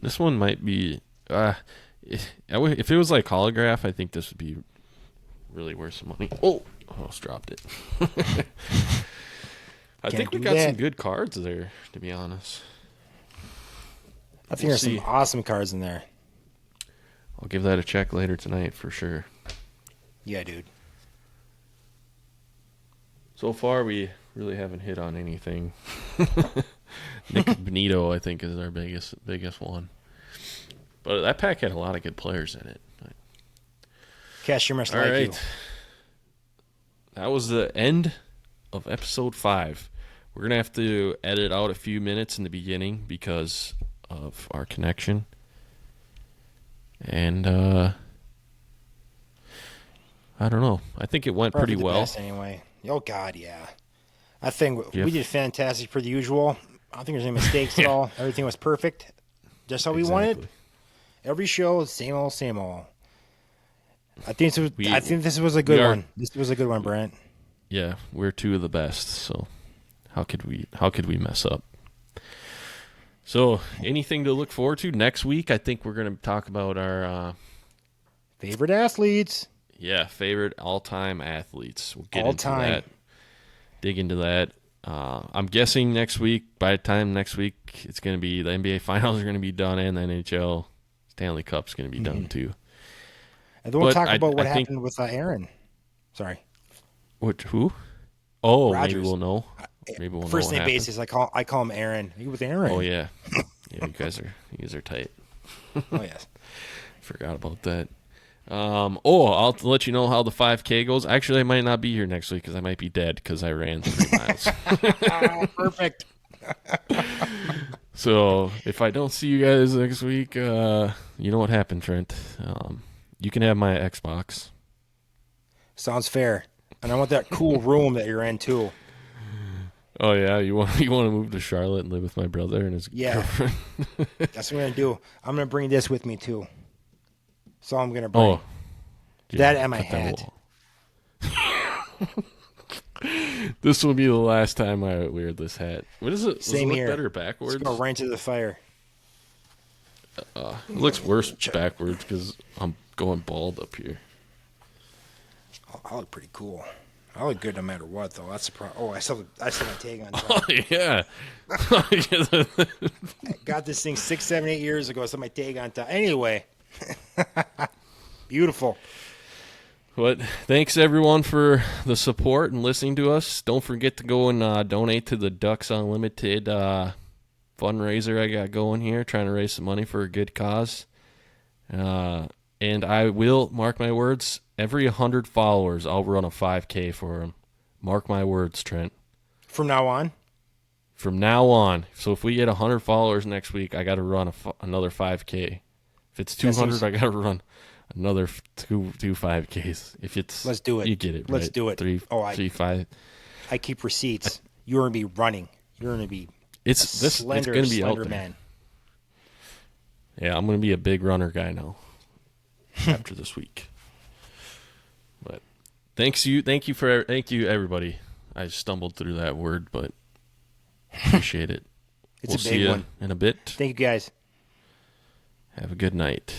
This one might be. If it was like holograph, I think this would be really worth some money. Oh, almost dropped it. I think we got some good cards there, to be honest. I think there's some awesome cards in there. I'll give that a check later tonight for sure. Yeah, dude. So far, we really haven't hit on anything. Nick Benito, I think, is our biggest one. But that pack had a lot of good players in it. Cashier must All like right. you. That was the end of episode 5. We're going to have to edit out a few minutes in the beginning because of our connection. And I don't know. I think it went Probably pretty the well. best anyway. Oh, God, yeah. I think we did fantastic per the usual. I don't think there's any mistakes at all. Everything was perfect. Just how we wanted. Every show, same old, same old. I think this was a good one. This was a good one, Brant. Yeah, we're two of the best, so how could we mess up? So, anything to look forward to next week? I think we're going to talk about our favorite athletes. Yeah, favorite all-time athletes. We'll get into that. Dig into that. I'm guessing by the time next week, it's going to be the NBA Finals are going to be done, and the NHL Stanley Cup's going to be done too. And then we'll talk about what happened with Aaron. Sorry. Who? Oh, Rogers. Maybe we'll know. Maybe we'll First know name basis. I call him Aaron. Are you with Aaron? Oh yeah, yeah. You guys are tight. Oh yes. Forgot about that. I'll let you know how the 5K goes. Actually, I might not be here next week because I might be dead because I ran 3 miles. Perfect. So if I don't see you guys next week, you know what happened, Trent. You can have my Xbox. Sounds fair. And I want that cool room that you're in too. Oh yeah, you want to move to Charlotte and live with my brother and his girlfriend? That's what I'm gonna do. I'm gonna bring this with me too. So I'm gonna bring that and my hat. This will be the last time I wear this hat. What is it? Same Does it here. look better backwards? Let's go right into the fire. It looks worse backwards because I'm going bald up here. Oh, I look pretty cool. I look good no matter what, though. That's the problem. Oh, I still have my tag on top. Oh, yeah. I got this thing 6, 7, 8 years ago. I still have my tag on top. Anyway. Beautiful. But thanks, everyone, for the support and listening to us. Don't forget to go and donate to the Ducks Unlimited fundraiser I got going here, trying to raise some money for a good cause. And I will, mark my words, every 100 followers, I'll run a 5K for them. Mark my words, Trent. From now on? From now on. So if we get 100 followers next week, I got to run another 5K. If it's 200, I got to run another two 5Ks. If it's, let's do it. You get it. Let's right? do it. 3, 5. I keep receipts. You're gonna be running. You're gonna be. It's going to be out there. Man. Yeah, I'm going to be a big runner guy now after this week. But thank you everybody. I stumbled through that word, but appreciate it. It's we'll a big see you one. In a bit. Thank you, guys. Have a good night.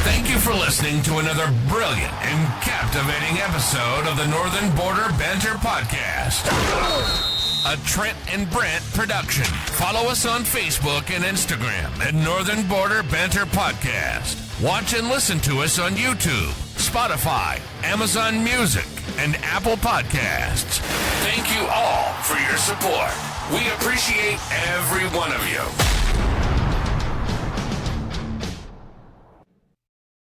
Thank you for listening to another brilliant and captivating episode of the Northern Border Banter Podcast, a Trent and Brant production. Follow us on Facebook and Instagram at Northern Border Banter Podcast. Watch and listen to us on YouTube, Spotify, Amazon Music, and Apple Podcasts. Thank you all for your support. We appreciate every one of you.